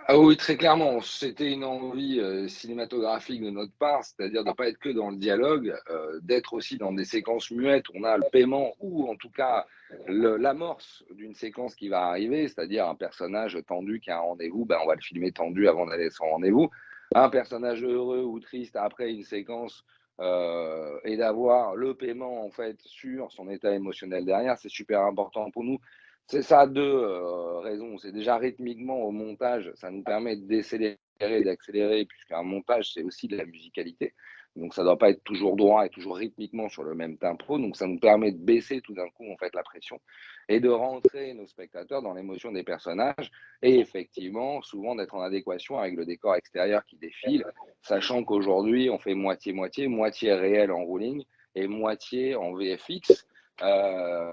Ah oui, très clairement, c'était une envie cinématographique de notre part, c'est-à-dire de ne pas être que dans le dialogue, d'être aussi dans des séquences muettes. On a le paiement ou en tout cas l'amorce d'une séquence qui va arriver, c'est-à-dire un personnage tendu qui a un rendez-vous, ben, on va le filmer tendu avant d'aller à son rendez-vous. Un personnage heureux ou triste après une séquence et d'avoir le paiement en fait sur son état émotionnel derrière, c'est super important pour nous. C'est ça a deux raisons. C'est déjà rythmiquement au montage, ça nous permet de décélérer, d'accélérer, puisqu'un montage, c'est aussi de la musicalité. Donc ça ne doit pas être toujours droit et toujours rythmiquement sur le même tempo. Donc ça nous permet de baisser tout d'un coup en fait la pression et de rentrer nos spectateurs dans l'émotion des personnages et effectivement souvent d'être en adéquation avec le décor extérieur qui défile, sachant qu'aujourd'hui on fait moitié-moitié, moitié réel en rolling et moitié en VFX.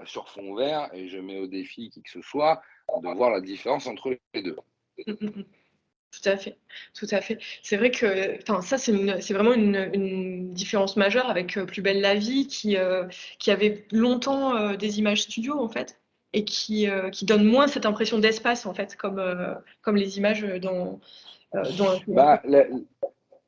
Sur fond vert, et je mets au défi qui que ce soit de voir la différence entre les deux. Tout à fait, tout à fait. C'est vrai que, ça, c'est vraiment une différence majeure avec Plus belle la vie, qui avait longtemps des images studio en fait, et qui donne moins cette impression d'espace, en fait, comme les images dans un film. Bah,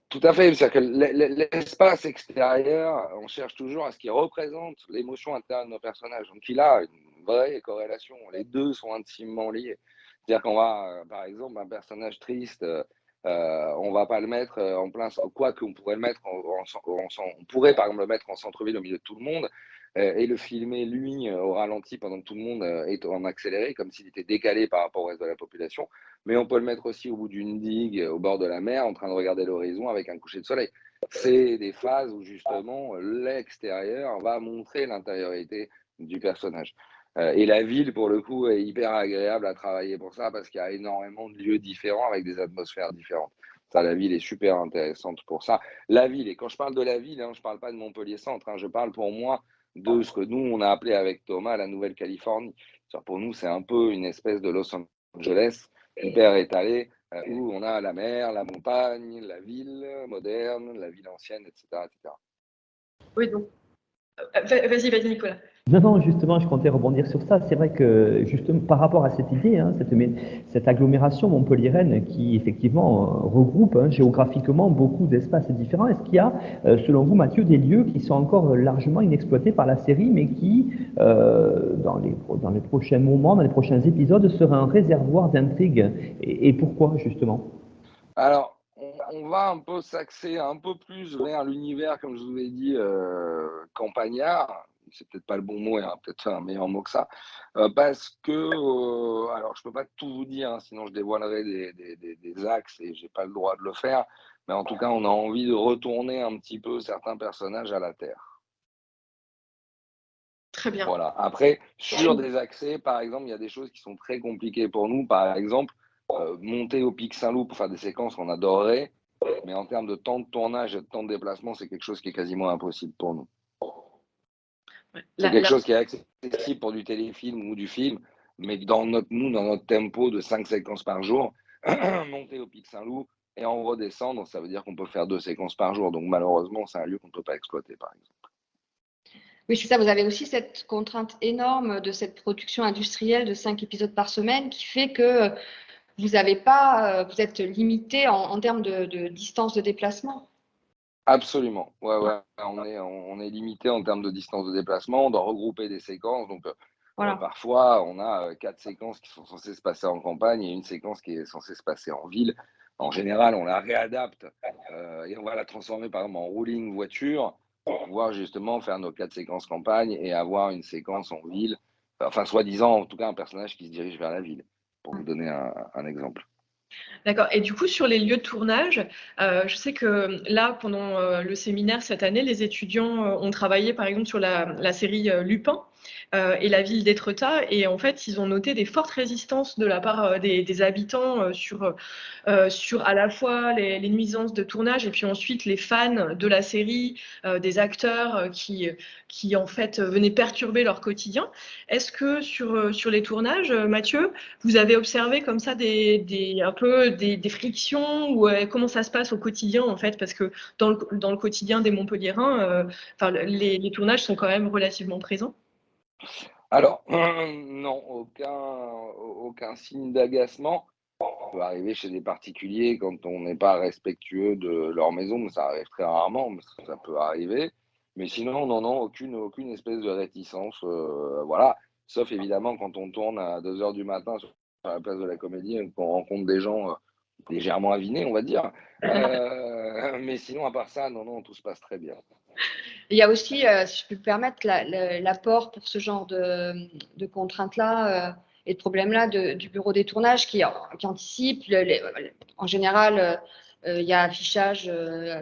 tout à fait, c'est-à-dire que l'espace extérieur, on cherche toujours à ce qu'il représente l'émotion interne de nos personnages. Donc il a une vraie corrélation, les deux sont intimement liés. C'est-à-dire qu'on va, par exemple, un personnage triste, on va pas le mettre en plein, quoi qu'on pourrait le mettre, on pourrait par exemple le mettre en centre-ville au milieu de tout le monde et le filmer lui au ralenti pendant que tout le monde est en accéléré, comme s'il était décalé par rapport au reste de la population. Mais on peut le mettre aussi au bout d'une digue, au bord de la mer, en train de regarder l'horizon avec un coucher de soleil. C'est des phases où justement l'extérieur va montrer l'intériorité du personnage. Et la ville, pour le coup, est hyper agréable à travailler pour ça parce qu'il y a énormément de lieux différents avec des atmosphères différentes. Ça, la ville est super intéressante pour ça. La ville, et quand je parle de la ville, hein, je ne parle pas de Montpellier-Centre, hein, je parle pour moi de ce que nous, on a appelé avec Thomas la Nouvelle-Californie. Pour nous, c'est un peu une espèce de Los Angeles hyper étalé, où on a la mer, la montagne, la ville moderne, la ville ancienne, etc. etc. Oui, donc, vas-y, Nicolas. Non, justement, je comptais rebondir sur ça. C'est vrai que, justement, par rapport à cette idée, hein, cette agglomération montpelliéraine qui, effectivement, regroupe géographiquement beaucoup d'espaces différents, est-ce qu'il y a, selon vous, Mathieu, des lieux qui sont encore largement inexploités par la série, mais qui, dans les prochains moments, dans les prochains épisodes, seraient un réservoir d'intrigue? Et pourquoi, justement? Alors, on va un peu s'axer un peu plus vers l'univers, comme je vous ai dit, campagnard. C'est peut-être pas le bon mot, il y a peut-être un meilleur mot que ça. Parce que, alors je peux pas tout vous dire, hein, sinon je dévoilerai des axes et j'ai pas le droit de le faire. Mais en tout cas, on a envie de retourner un petit peu certains personnages à la Terre. Très bien. Voilà. Après, sur des accès, par exemple, il y a des choses qui sont très compliquées pour nous. Par exemple, monter au Pic Saint-Loup pour faire des séquences, on adorerait. Mais en termes de temps de tournage et de temps de déplacement, c'est quelque chose qui est quasiment impossible pour nous. Ouais. C'est quelque chose qui est accessible pour du téléfilm ou du film, mais dans notre tempo de 5 séquences par jour, monter au Pic Saint-Loup et en redescendre, ça veut dire qu'on peut faire 2 séquences par jour. Donc malheureusement, c'est un lieu qu'on ne peut pas exploiter, par exemple. Oui, c'est ça. Vous avez aussi cette contrainte énorme de cette production industrielle de 5 épisodes par semaine qui fait que vous êtes limité en termes de distance de déplacement. Absolument. Ouais, ouais. On est limité en termes de distance de déplacement. On doit regrouper des séquences. Donc, Voilà. parfois, on a 4 séquences qui sont censées se passer en campagne et une séquence qui est censée se passer en ville. En général, on la réadapte et on va la transformer, par exemple, en rouling voiture pour pouvoir justement faire nos 4 séquences campagne et avoir une séquence en ville. Enfin, soi-disant, en tout cas, un personnage qui se dirige vers la ville, pour vous donner un exemple. D'accord. Et du coup, sur les lieux de tournage, je sais que là, pendant le séminaire cette année, les étudiants ont travaillé par exemple sur la série Lupin et la ville d'Étretat. Et en fait, ils ont noté des fortes résistances de la part des habitants sur à la fois les nuisances de tournage et puis ensuite les fans de la série, des acteurs qui en fait venaient perturber leur quotidien. Est-ce que sur les tournages, Mathieu, vous avez observé comme ça un peu des frictions ou comment ça se passe au quotidien en fait? Parce que dans le quotidien des Montpelliérains, les tournages sont quand même relativement présents. Alors, non, aucun signe d'agacement. Ça peut arriver chez des particuliers quand on n'est pas respectueux de leur maison, mais ça arrive très rarement, mais ça peut arriver. Mais sinon, non, aucune espèce de réticence. Voilà. Sauf évidemment quand on tourne à 2 heures du matin sur la place de la Comédie et qu'on rencontre des gens légèrement avinés, on va dire. Mais sinon, à part ça, non, tout se passe très bien. Il y a aussi, si je peux me permettre, l'apport pour ce genre de contraintes-là et de problèmes-là du bureau des tournages qui anticipe. En général, il y a affichage,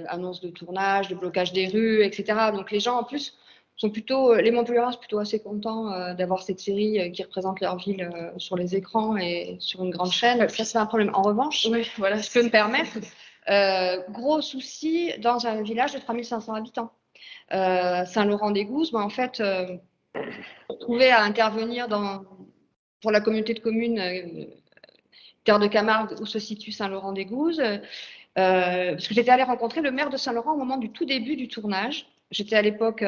annonce de tournage, de blocage des rues, etc. Donc les gens, en plus, les Montpelliérains sont plutôt assez contents d'avoir cette série qui représente leur ville sur les écrans et sur une grande chaîne. Ça, c'est un problème. En revanche, Oui, voilà, je peux me permettre, gros souci dans un village de 3500 habitants. Saint-Laurent-des-Gouzes, en fait, trouver à intervenir pour la communauté de communes Terre de Camargue où se situe Saint-Laurent-des-Gouzes, parce que j'étais allée rencontrer le maire de Saint-Laurent au moment du tout début du tournage. j'étais à l'époque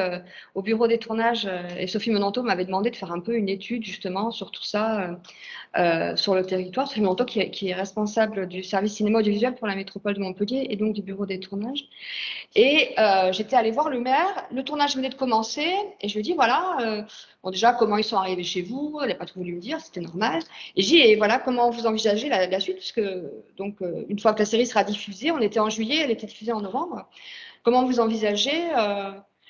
au bureau des tournages et Sophie Menanto m'avait demandé de faire un peu une étude justement sur tout ça sur le territoire. Sophie Menanto qui est responsable du service cinéma audiovisuel pour la métropole de Montpellier et donc du bureau des tournages. Et j'étais allée voir le maire, le tournage venait de commencer et je lui ai dit voilà, bon déjà comment ils sont arrivés chez vous, elle n'a pas tout voulu me dire, c'était normal. Et j'ai dit et voilà comment vous envisagez la suite, puisque donc une fois que la série sera diffusée, on était en juillet, elle était diffusée en novembre. Comment vous envisagez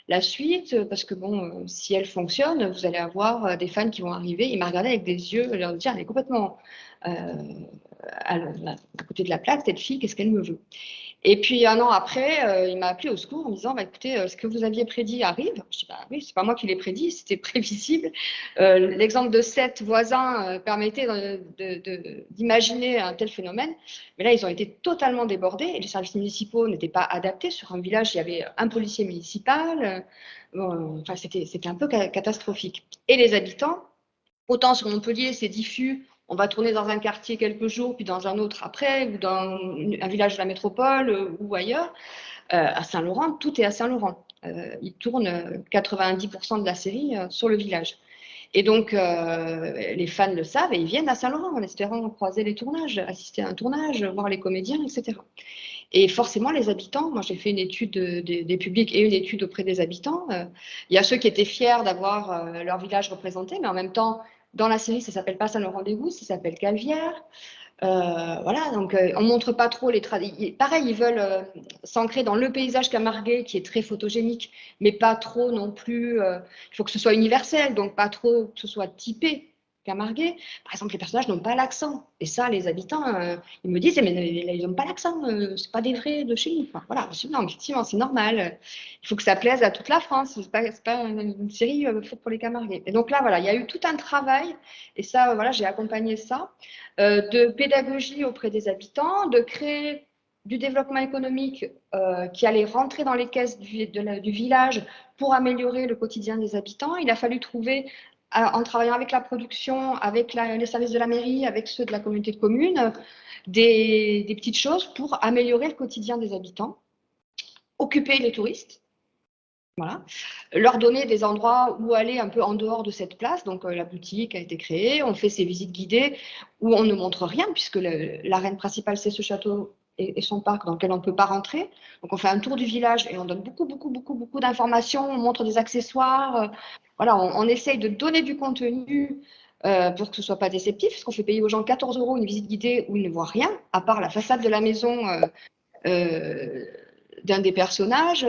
la suite? Parce que bon, si elle fonctionne, vous allez avoir des fans qui vont arriver. Il m'a regardé avec des yeux, leur dire, elle est complètement à côté de la plaque, cette fille, qu'est-ce qu'elle me veut? Et puis un an après, il m'a appelé au secours en me disant, bah, écoutez, ce que vous aviez prédit arrive. Je dis, bah oui, c'est pas moi qui l'ai prédit, c'était prévisible. L'exemple de 7 voisins permettait d'imaginer un tel phénomène. Mais là, ils ont été totalement débordés et les services municipaux n'étaient pas adaptés. Sur un village, il y avait un policier municipal. Bon, enfin, c'était un peu catastrophique. Et les habitants, autant sur Montpellier, c'est diffus. On va tourner dans un quartier quelques jours, puis dans un autre après, ou dans un village de la métropole ou ailleurs. À Saint-Laurent, tout est à Saint-Laurent. Ils tournent 90% de la série sur le village. Et donc, les fans le savent et ils viennent à Saint-Laurent en espérant croiser les tournages, assister à un tournage, voir les comédiens, etc. Et forcément, les habitants, moi j'ai fait une étude des publics et une étude auprès des habitants. Il y a ceux qui étaient fiers d'avoir leur village représenté, mais en même temps, dans la série, ça s'appelle pas Saint-Laurent-des-Goûts, ça s'appelle Calvière. Voilà, donc on montre pas trop les traditions. Pareil, ils veulent s'ancrer dans le paysage camarguais qui est très photogénique, mais pas trop non plus. Il faut que ce soit universel, donc pas trop que ce soit typé camarguais. Par exemple, les personnages n'ont pas l'accent. Et ça, les habitants, ils me disent, mais ils n'ont pas l'accent, c'est pas des vrais de chez nous. Enfin, voilà, non, effectivement, c'est normal. Il faut que ça plaise à toute la France. C'est pas une série faite pour les camarguais. Et donc là, voilà, il y a eu tout un travail. Et ça, voilà, j'ai accompagné ça. De pédagogie auprès des habitants, de créer du développement économique qui allait rentrer dans les caisses du village pour améliorer le quotidien des habitants. Il a fallu trouver, en travaillant avec la production, avec les services de la mairie, avec ceux de la communauté de communes, des petites choses pour améliorer le quotidien des habitants, occuper les touristes. Voilà. Leur donner des endroits où aller un peu en dehors de cette place. Donc, la boutique a été créée. On fait ces visites guidées où on ne montre rien puisque l'arène principale, c'est ce château et son parc dans lequel on ne peut pas rentrer. Donc, on fait un tour du village et on donne beaucoup d'informations. On montre des accessoires. Voilà, on essaye de donner du contenu pour que ce ne soit pas déceptif parce qu'on fait payer aux gens 14 € une visite guidée où ils ne voient rien, à part la façade de la maison d'un des personnages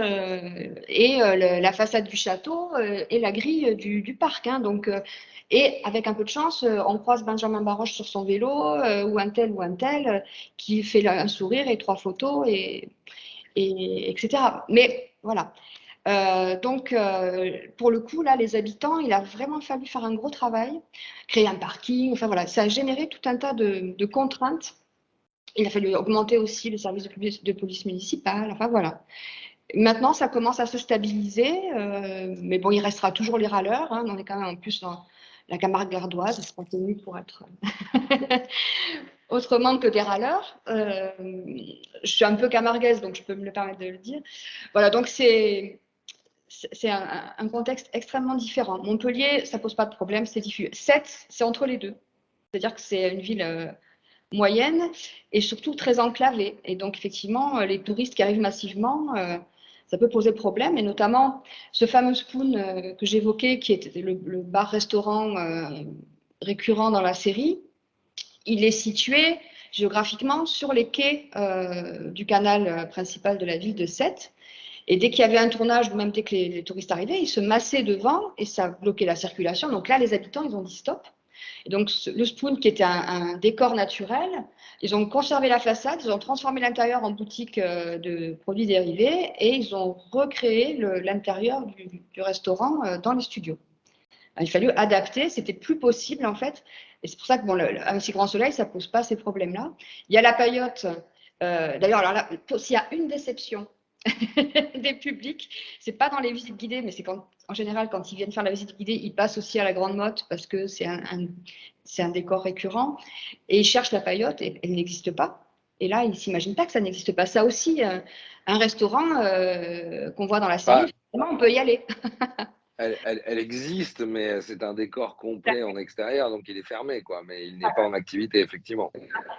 et la façade du château et la grille du parc. Hein, donc, et avec un peu de chance, on croise Benjamin Baroche sur son vélo ou un tel qui fait un sourire et 3 photos, etc. Mais voilà. Donc, pour le coup, là, les habitants, il a vraiment fallu faire un gros travail, créer un parking, enfin voilà, ça a généré tout un tas de contraintes. Il a fallu augmenter aussi le service de police municipale, enfin voilà. Maintenant, ça commence à se stabiliser, mais bon, il restera toujours les râleurs. Hein, on est quand même en plus dans la Camargue gardoise, c'est pas connu pour être autrement que des râleurs. Je suis un peu camarguaise, donc je peux me le permettre de le dire. Voilà, donc c'est un contexte extrêmement différent. Montpellier, ça pose pas de problème, c'est diffus. Sète, c'est entre les deux. C'est-à-dire que c'est une ville moyenne et surtout très enclavée. Et donc, effectivement, les touristes qui arrivent massivement, ça peut poser problème. Et notamment, ce fameux Spoon que j'évoquais, qui était le bar-restaurant récurrent dans la série, il est situé géographiquement sur les quais du canal principal de la ville de Sète. Et dès qu'il y avait un tournage, ou même dès que les touristes arrivaient, ils se massaient devant et ça bloquait la circulation. Donc là, les habitants, ils ont dit stop. Et donc, le Spoon, qui était un décor naturel, ils ont conservé la façade, ils ont transformé l'intérieur en boutique de produits dérivés et ils ont recréé l'intérieur du restaurant dans les studios. Il a fallu adapter, c'était plus possible en fait. Et c'est pour ça que bon, un si grand soleil, ça ne pose pas ces problèmes-là. Il y a la paillote. D'ailleurs, alors là, s'il y a une déception des publics, c'est pas dans les visites guidées, mais c'est en général quand ils viennent faire la visite guidée, ils passent aussi à la Grande Motte parce que c'est un décor récurrent et ils cherchent la paillote et elle n'existe pas. Et là, ils ne s'imaginent pas que ça n'existe pas. Ça aussi, un restaurant qu'on voit dans la série, Bah, effectivement, on peut y aller. elle existe, mais c'est un décor complet en extérieur, donc il est fermé, quoi. Mais il n'est pas en activité, effectivement.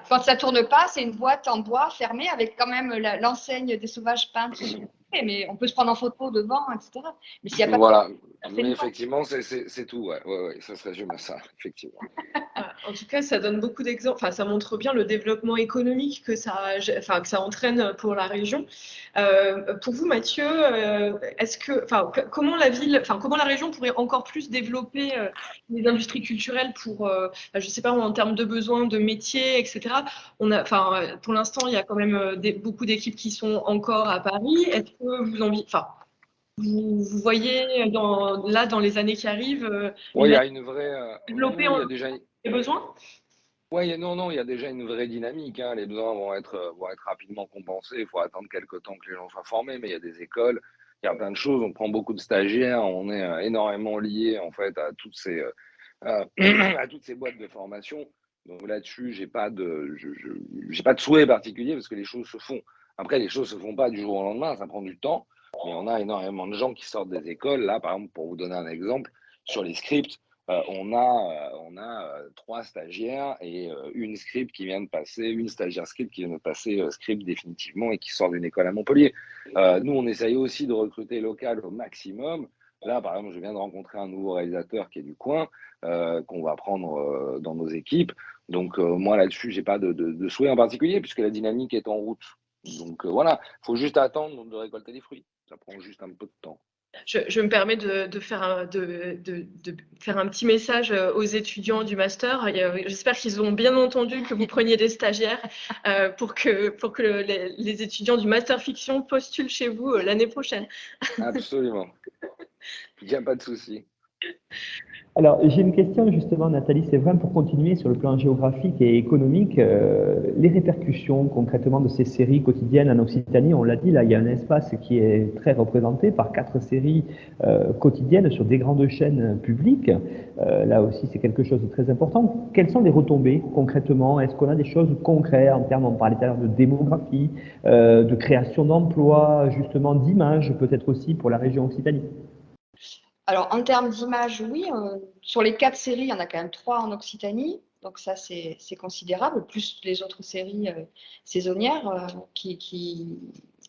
Quand ça ne tourne pas, c'est une boîte en bois fermée avec quand même l'enseigne des sauvages peintes sur le côté, mais on peut se prendre en photo devant, etc. Mais s'il n'y a pas Voilà. de Mais effectivement, c'est tout. Ouais, ça se résume à ça, effectivement. En tout cas, ça donne beaucoup d'exemples. Enfin, ça montre bien le développement économique que que ça entraîne pour la région. Pour vous, Mathieu, comment comment la région pourrait encore plus développer les industries culturelles pour, je sais pas, en termes de besoins, de métiers, etc. Pour l'instant, il y a quand même beaucoup d'équipes qui sont encore à Paris. Est-ce que vous voyez dans les années qui arrivent, Oui, il y une a une vraie. développer Oui, il y a déjà. les besoins? Ouais, non, il y a déjà une vraie dynamique, hein. Les besoins vont être rapidement compensés. Il faut attendre quelques temps que les gens soient formés, mais il y a des écoles, il y a plein de choses. On prend beaucoup de stagiaires, on est énormément lié en fait à à toutes ces boîtes de formation. Donc là-dessus, j'ai pas de souhait particulier parce que les choses se font. Après, les choses se font pas du jour au lendemain, ça prend du temps. Mais on a énormément de gens qui sortent des écoles. Là, par exemple, pour vous donner un exemple, sur les scripts, on a 3 stagiaires et une script qui vient de passer, une stagiaire script qui vient de passer script définitivement et qui sort d'une école à Montpellier. Nous, on essaye aussi de recruter local au maximum. Là, par exemple, je viens de rencontrer un nouveau réalisateur qui est du coin, qu'on va prendre dans nos équipes. Donc, moi, là-dessus, j'ai pas de souhait en particulier puisque la dynamique est en route. Donc, voilà, il faut juste attendre de récolter les fruits. Ça prend juste un peu de temps. Je me permets de faire un petit message aux étudiants du master. J'espère qu'ils ont bien entendu que vous preniez des stagiaires pour que les étudiants du master fiction postulent chez vous l'année prochaine. Absolument. Il n'y a pas de souci. Alors, j'ai une question justement, Nathalie Séverin, pour continuer sur le plan géographique et économique. Les répercussions concrètement de ces séries quotidiennes en Occitanie, on l'a dit, là, il y a un espace qui est très représenté par 4 séries quotidiennes sur des grandes chaînes publiques. Là aussi, c'est quelque chose de très important. Quelles sont les retombées concrètement? Est-ce qu'on a des choses concrètes en termes, on parlait tout à l'heure de démographie, de création d'emplois, justement d'images, peut-être aussi pour la région Occitanie? Alors, en termes d'image, oui, sur les 4 séries, il y en a quand même 3 en Occitanie. Donc ça, c'est considérable, plus les autres séries saisonnières qui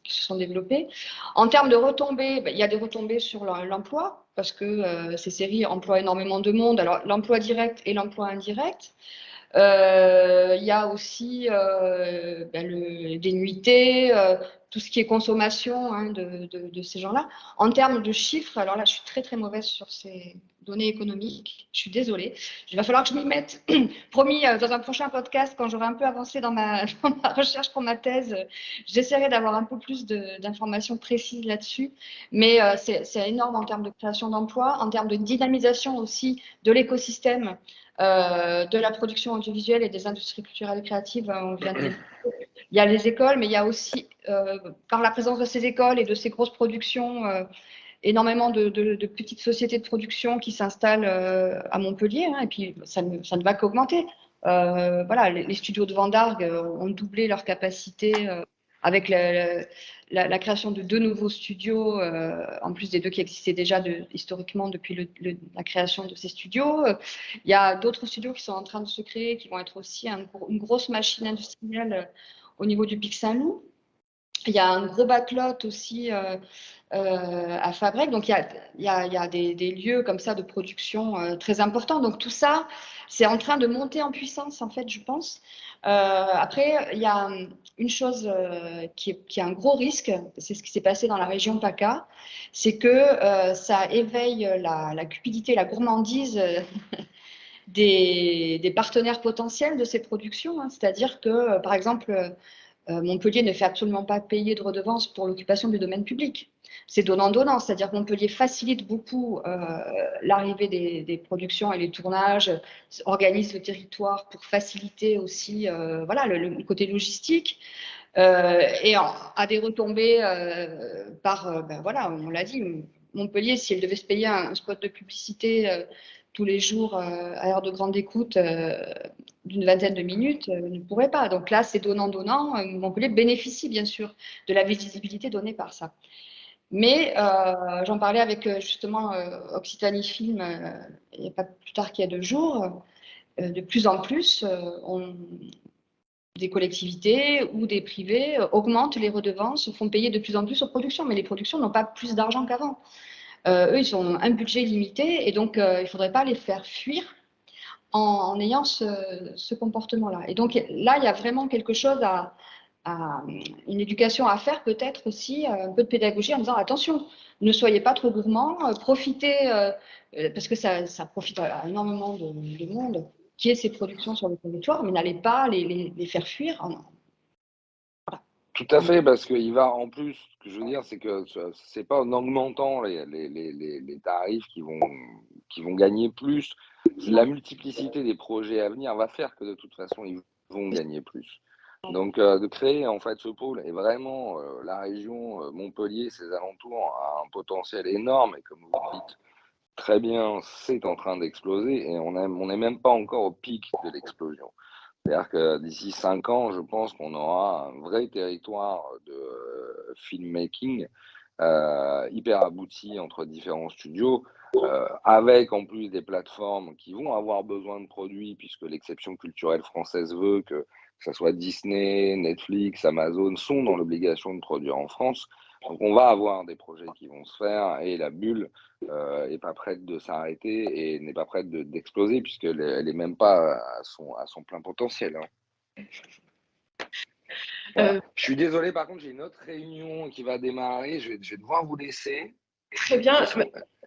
se sont développées. En termes de retombées, il y a des retombées sur l'emploi, parce que ces séries emploient énormément de monde. Alors, l'emploi direct et l'emploi indirect. Il y a aussi des nuitées, tout ce qui est consommation hein, de ces gens-là. En termes de chiffres, alors là, je suis très très mauvaise sur ces données économiques. Je suis désolée. Il va falloir que je m'y mette. Promis, dans un prochain podcast, quand j'aurai un peu avancé dans ma recherche pour ma thèse, j'essaierai d'avoir un peu plus d'informations précises là-dessus. Mais c'est énorme en termes de création d'emplois, en termes de dynamisation aussi de l'écosystème. De la production audiovisuelle et des industries culturelles et créatives. Il y a les écoles, mais il y a aussi, par la présence de ces écoles et de ces grosses productions, énormément de petites sociétés de production qui s'installent à Montpellier. Hein, et puis, ça ne va qu'augmenter. Voilà, les studios de Vendargue ont doublé leur capacité avec la création de 2 nouveaux studios, en plus des 2 qui existaient déjà historiquement depuis la création de ces studios. Il y a d'autres studios qui sont en train de se créer, qui vont être aussi une grosse machine industrielle au niveau du Pic Saint-Loup. Il y a un gros backlot aussi à Fabrègues. Donc, il y a des lieux comme ça de production très importants. Donc, tout ça, c'est en train de monter en puissance, en fait, je pense. Après, il y a une chose qui est un gros risque, c'est ce qui s'est passé dans la région PACA, c'est que ça éveille la cupidité, la gourmandise des partenaires potentiels de ces productions. Hein. C'est-à-dire que, par exemple, Montpellier ne fait absolument pas payer de redevances pour l'occupation du domaine public. C'est donnant-donnant, c'est-à-dire que Montpellier facilite beaucoup l'arrivée des productions et les tournages, organise le territoire pour faciliter aussi voilà, le côté logistique. Et a des retombées voilà, on l'a dit, Montpellier, si elle devait se payer un spot de publicité tous les jours à heure de grande écoute d'une vingtaine de minutes ne pourrait pas. Donc là, c'est donnant-donnant. Montpellier bénéficie bien sûr de la visibilité donnée par ça. Mais j'en parlais avec justement Occitanie Film il n'y a pas plus tard qu'il y a 2 jours. De plus en plus, des collectivités ou des privés augmentent les redevances, font payer de plus en plus aux productions, mais les productions n'ont pas plus d'argent qu'avant. Eux, ils ont un budget limité et donc il ne faudrait pas les faire fuir en ayant ce comportement-là. Et donc là, il y a vraiment quelque chose une éducation à faire, peut-être aussi un peu de pédagogie en disant attention, ne soyez pas trop gourmands, profitez, parce que ça profite à énormément de monde qui ait ces productions sur le territoire, mais n'allez pas les faire fuir. Voilà. Tout à fait, parce qu'il va en plus, ce que je veux dire, c'est que c'est pas en augmentant les tarifs qui vont gagner plus. La multiplicité des projets à venir va faire que de toute façon, ils vont gagner plus. Donc, de créer en fait ce pôle, et vraiment la région Montpellier, ses alentours, a un potentiel énorme, et comme vous le dites très bien, c'est en train d'exploser, et on n'est même pas encore au pic de l'explosion. C'est-à-dire que d'ici 5 ans, je pense qu'on aura un vrai territoire de filmmaking hyper abouti entre différents studios, avec en plus des plateformes qui vont avoir besoin de produits, puisque l'exception culturelle française veut que ce soit Disney, Netflix, Amazon sont dans l'obligation de produire en France. Donc on va avoir des projets qui vont se faire, et la bulle n'est pas prête de s'arrêter et n'est pas prête d'exploser, puisqu'elle n'est même pas à son plein potentiel. Hein. Voilà. Je suis désolé, par contre, j'ai une autre réunion qui va démarrer. Je vais devoir vous laisser. Très bien.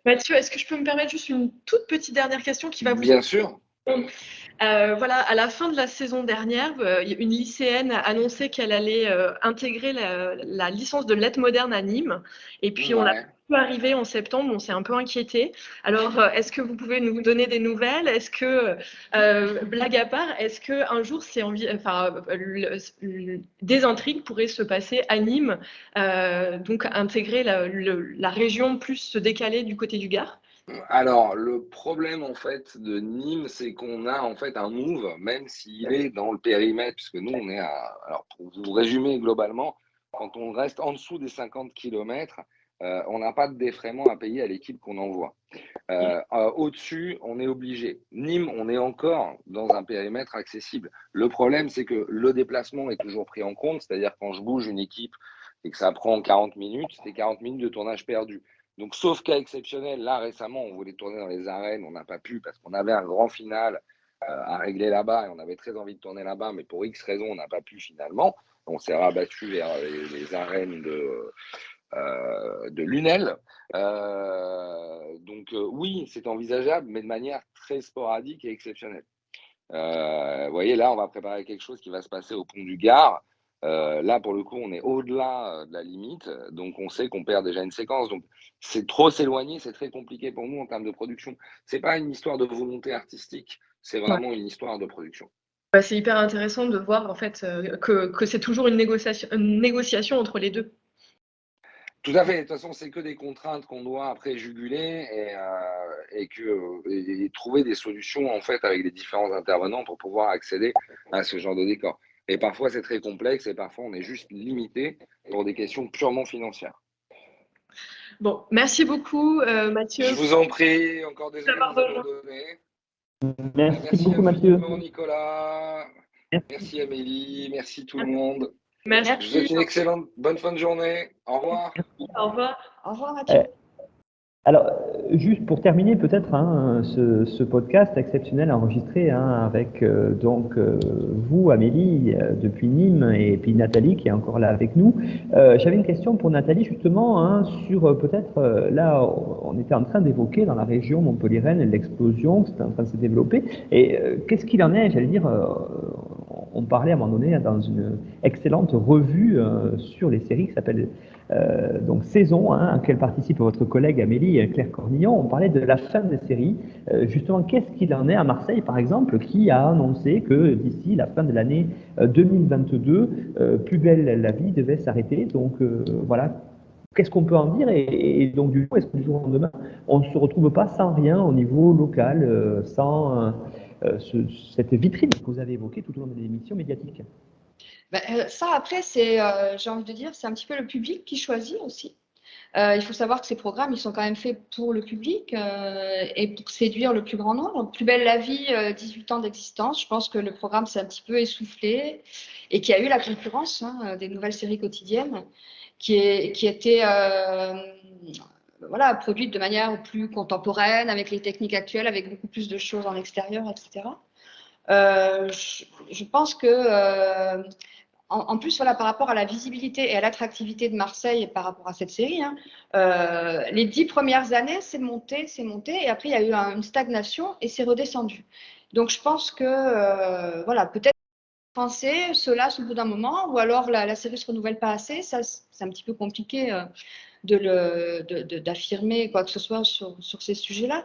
Mathieu, est-ce que je peux me permettre juste une toute petite dernière question qui va vous... Bien sûr. Voilà, à la fin de la saison dernière, une lycéenne a annoncé qu'elle allait intégrer la licence de lettres modernes à Nîmes. Et puis, on a pu arriver en septembre, on s'est un peu inquiété. Alors, est-ce que vous pouvez nous donner des nouvelles? Est-ce que, blague à part, est-ce qu'un jour, des intrigues pourraient se passer à Nîmes, donc intégrer la région plus se décaler du côté du Gard? Alors, le problème en fait de Nîmes, c'est qu'on a en fait un move, même s'il est dans le périmètre, puisque nous on est alors pour vous résumer globalement, quand on reste en dessous des 50 km, on n'a pas de défraiement à payer à l'équipe qu'on envoie. Au-dessus, on est obligé. Nîmes, on est encore dans un périmètre accessible. Le problème, c'est que le déplacement est toujours pris en compte, c'est-à-dire quand je bouge une équipe et que ça prend 40 minutes, c'est 40 minutes de tournage perdu. Donc, sauf cas exceptionnel, là récemment, on voulait tourner dans les arènes, on n'a pas pu parce qu'on avait un grand final à régler là-bas et on avait très envie de tourner là-bas, mais pour X raisons, on n'a pas pu finalement. On s'est rabattu vers les arènes de Lunel. Donc, oui, c'est envisageable, mais de manière très sporadique et exceptionnelle. Vous voyez, là, on va préparer quelque chose qui va se passer au pont du Gard. Là, pour le coup, on est au-delà de la limite, donc on sait qu'on perd déjà une séquence. Donc, c'est trop s'éloigner, c'est très compliqué pour nous en termes de production. C'est pas une histoire de volonté artistique, c'est vraiment une histoire de production. C'est hyper intéressant de voir en fait que c'est toujours une négociation entre les deux. Tout à fait. De toute façon, c'est que des contraintes qu'on doit après juguler et trouver des solutions en fait avec les différents intervenants pour pouvoir accéder à ce genre de décor. Et parfois, c'est très complexe et parfois, on est juste limité pour des questions purement financières. Bon, merci beaucoup, Mathieu. Je vous en prie, encore désolé de vous avoir donné. Merci beaucoup, Mathieu. Nicolas. Merci Amélie. Merci tout le monde. Merci. Je vous souhaite une excellente bonne fin de journée. Au revoir. Au revoir. Au revoir, Mathieu. Alors, juste pour terminer peut-être ce podcast exceptionnel enregistré avec vous, Amélie, depuis Nîmes, et puis Nathalie qui est encore là avec nous. J'avais une question pour Nathalie justement sur peut-être, là on était en train d'évoquer dans la région montpelliéraine l'explosion qui était en train de se développer. Et qu'est-ce qu'il en est, j'allais dire, on parlait à un moment donné dans une excellente revue sur les séries qui s'appelle donc Saison, à laquelle participe votre collègue Amélie Claire Cornillon. On parlait de la fin des séries. Justement, qu'est-ce qu'il en est à Marseille, par exemple, qui a annoncé que d'ici la fin de l'année 2022, Plus belle la vie devait s'arrêter. Donc voilà, Qu'est-ce qu'on peut en dire et donc du coup, est-ce que du jour au lendemain, on ne se retrouve pas sans rien au niveau local, sans cette vitrine que vous avez évoquée tout au long de l'émission médiatique? Ça, après, j'ai envie de dire, c'est un petit peu le public qui choisit aussi. Il faut savoir que ces programmes, ils sont quand même faits pour le public et pour séduire le plus grand nombre. Plus belle la vie, 18 ans d'existence. Je pense que le programme s'est un petit peu essoufflé et qu'il y a eu la concurrence des nouvelles séries quotidiennes qui étaient produites de manière plus contemporaine, avec les techniques actuelles, avec beaucoup plus de choses en extérieur, etc. Je pense que en plus, par rapport à la visibilité et à l'attractivité de Marseille par rapport à cette série, les 10 premières années, c'est monté, et après, il y a eu une stagnation et c'est redescendu. Donc, je pense que, peut-être Français se lassent au bout d'un moment, ou alors la série ne se renouvelle pas assez. Ça, c'est un petit peu compliqué d'affirmer quoi que ce soit sur ces sujets-là.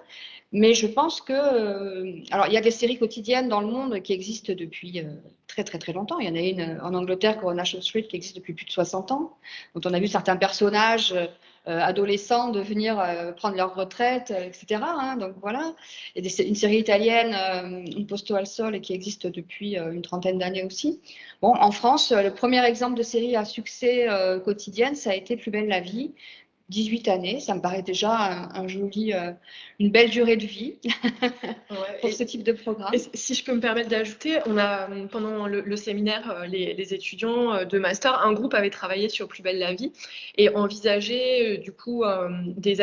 Mais je pense que… alors, il y a des séries quotidiennes dans le monde qui existent depuis très, très, très longtemps. Il y en a une en Angleterre, Coronation Street, qui existe depuis plus de 60 ans. Donc, on a vu certains personnages adolescents devenir prendre leur retraite, etc. Donc, voilà. Il y a une série italienne, Un posto al sole, qui existe depuis une trentaine d'années aussi. Bon, en France, le premier exemple de série à succès quotidienne, ça a été Plus belle la vie. 18 années, ça me paraît déjà une belle durée de vie pour ce type de programme. Et si je peux me permettre d'ajouter, on a pendant le séminaire, les étudiants de master, un groupe avait travaillé sur Plus belle la vie et envisageait du coup des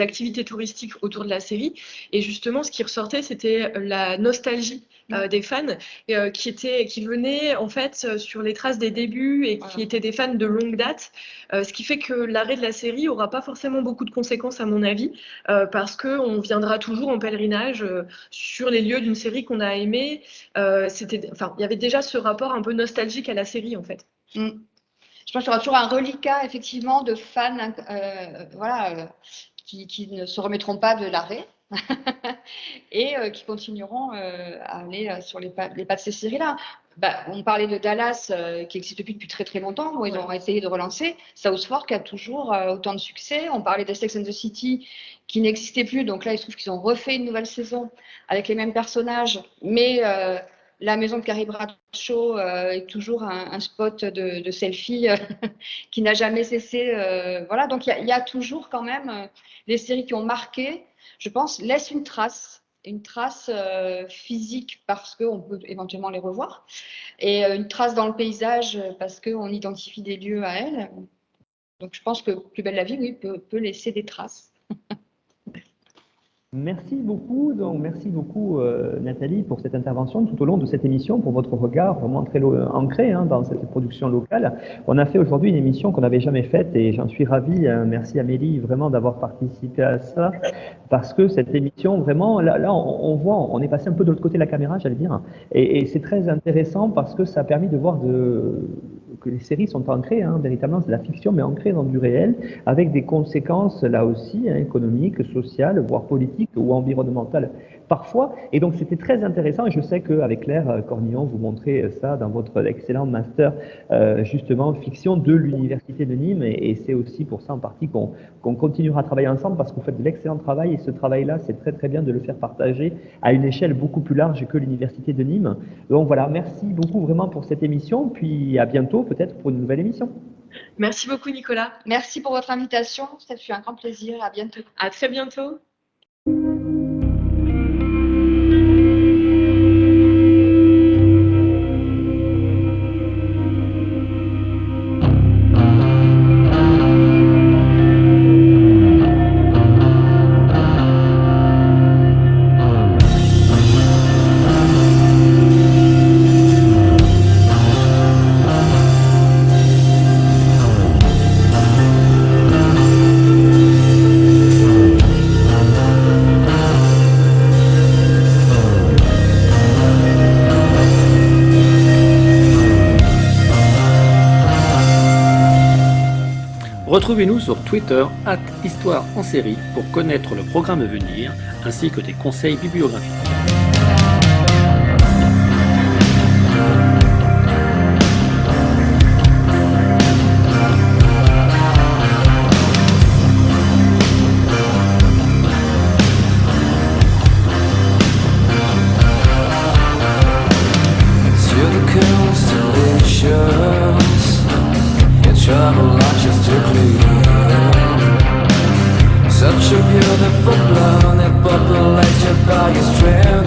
activités touristiques autour de la série. Et justement, ce qui ressortait, c'était la nostalgie des fans qui venaient en fait sur les traces des débuts et qui étaient des fans de longue date, ce qui fait que l'arrêt de la série aura pas forcément beaucoup de conséquences à mon avis, parce qu'on viendra toujours en pèlerinage sur les lieux d'une série qu'on a aimée. Il y avait déjà ce rapport un peu nostalgique à la série en fait. Je pense qu'il y aura toujours un reliquat effectivement de fans qui ne se remettront pas de l'arrêt. Et qui continueront à aller sur les pas de ces séries-là. On parlait de Dallas qui existe depuis très très longtemps, où ils ont essayé de relancer. South Fork a toujours autant de succès. On parlait de Sex and the City qui n'existait plus, donc là il se trouve qu'ils ont refait une nouvelle saison avec les mêmes personnages, mais la maison de Carrie Bradshaw est toujours un spot de selfie qui n'a jamais cessé. Donc il y a toujours quand même les séries qui ont marqué, je pense, laissent une trace physique parce qu'on peut éventuellement les revoir, et une trace dans le paysage parce qu'on identifie des lieux à elles. Donc je pense que Plus belle la vie, oui, peut laisser des traces. Merci beaucoup, Nathalie, pour cette intervention tout au long de cette émission, pour votre regard vraiment très ancré dans cette production locale. On a fait aujourd'hui une émission qu'on n'avait jamais faite et j'en suis ravi. Merci Amélie vraiment d'avoir participé à ça, parce que cette émission vraiment, là on voit, on est passé un peu de l'autre côté de la caméra, j'allais dire, et c'est très intéressant parce que ça a permis de voir que les séries sont ancrées, véritablement c'est de la fiction mais ancrée dans du réel, avec des conséquences là aussi économiques, sociales, voire politiques ou environnementales parfois. Et donc c'était très intéressant, et je sais qu'avec Claire Cornillon, vous montrez ça dans votre excellent master justement fiction de l'Université de Nîmes, et c'est aussi pour ça en partie qu'on continuera à travailler ensemble, parce que vous faites de l'excellent travail, et ce travail-là, c'est très très bien de le faire partager à une échelle beaucoup plus large que l'Université de Nîmes. Donc voilà, merci beaucoup vraiment pour cette émission, puis à bientôt peut-être pour une nouvelle émission. Merci beaucoup Nicolas. Merci pour votre invitation, ça fut un grand plaisir, à bientôt. À très bientôt. Retrouvez-nous sur Twitter @Histoire en série pour connaître le programme à venir ainsi que des conseils bibliographiques. full blown, that population by your strength.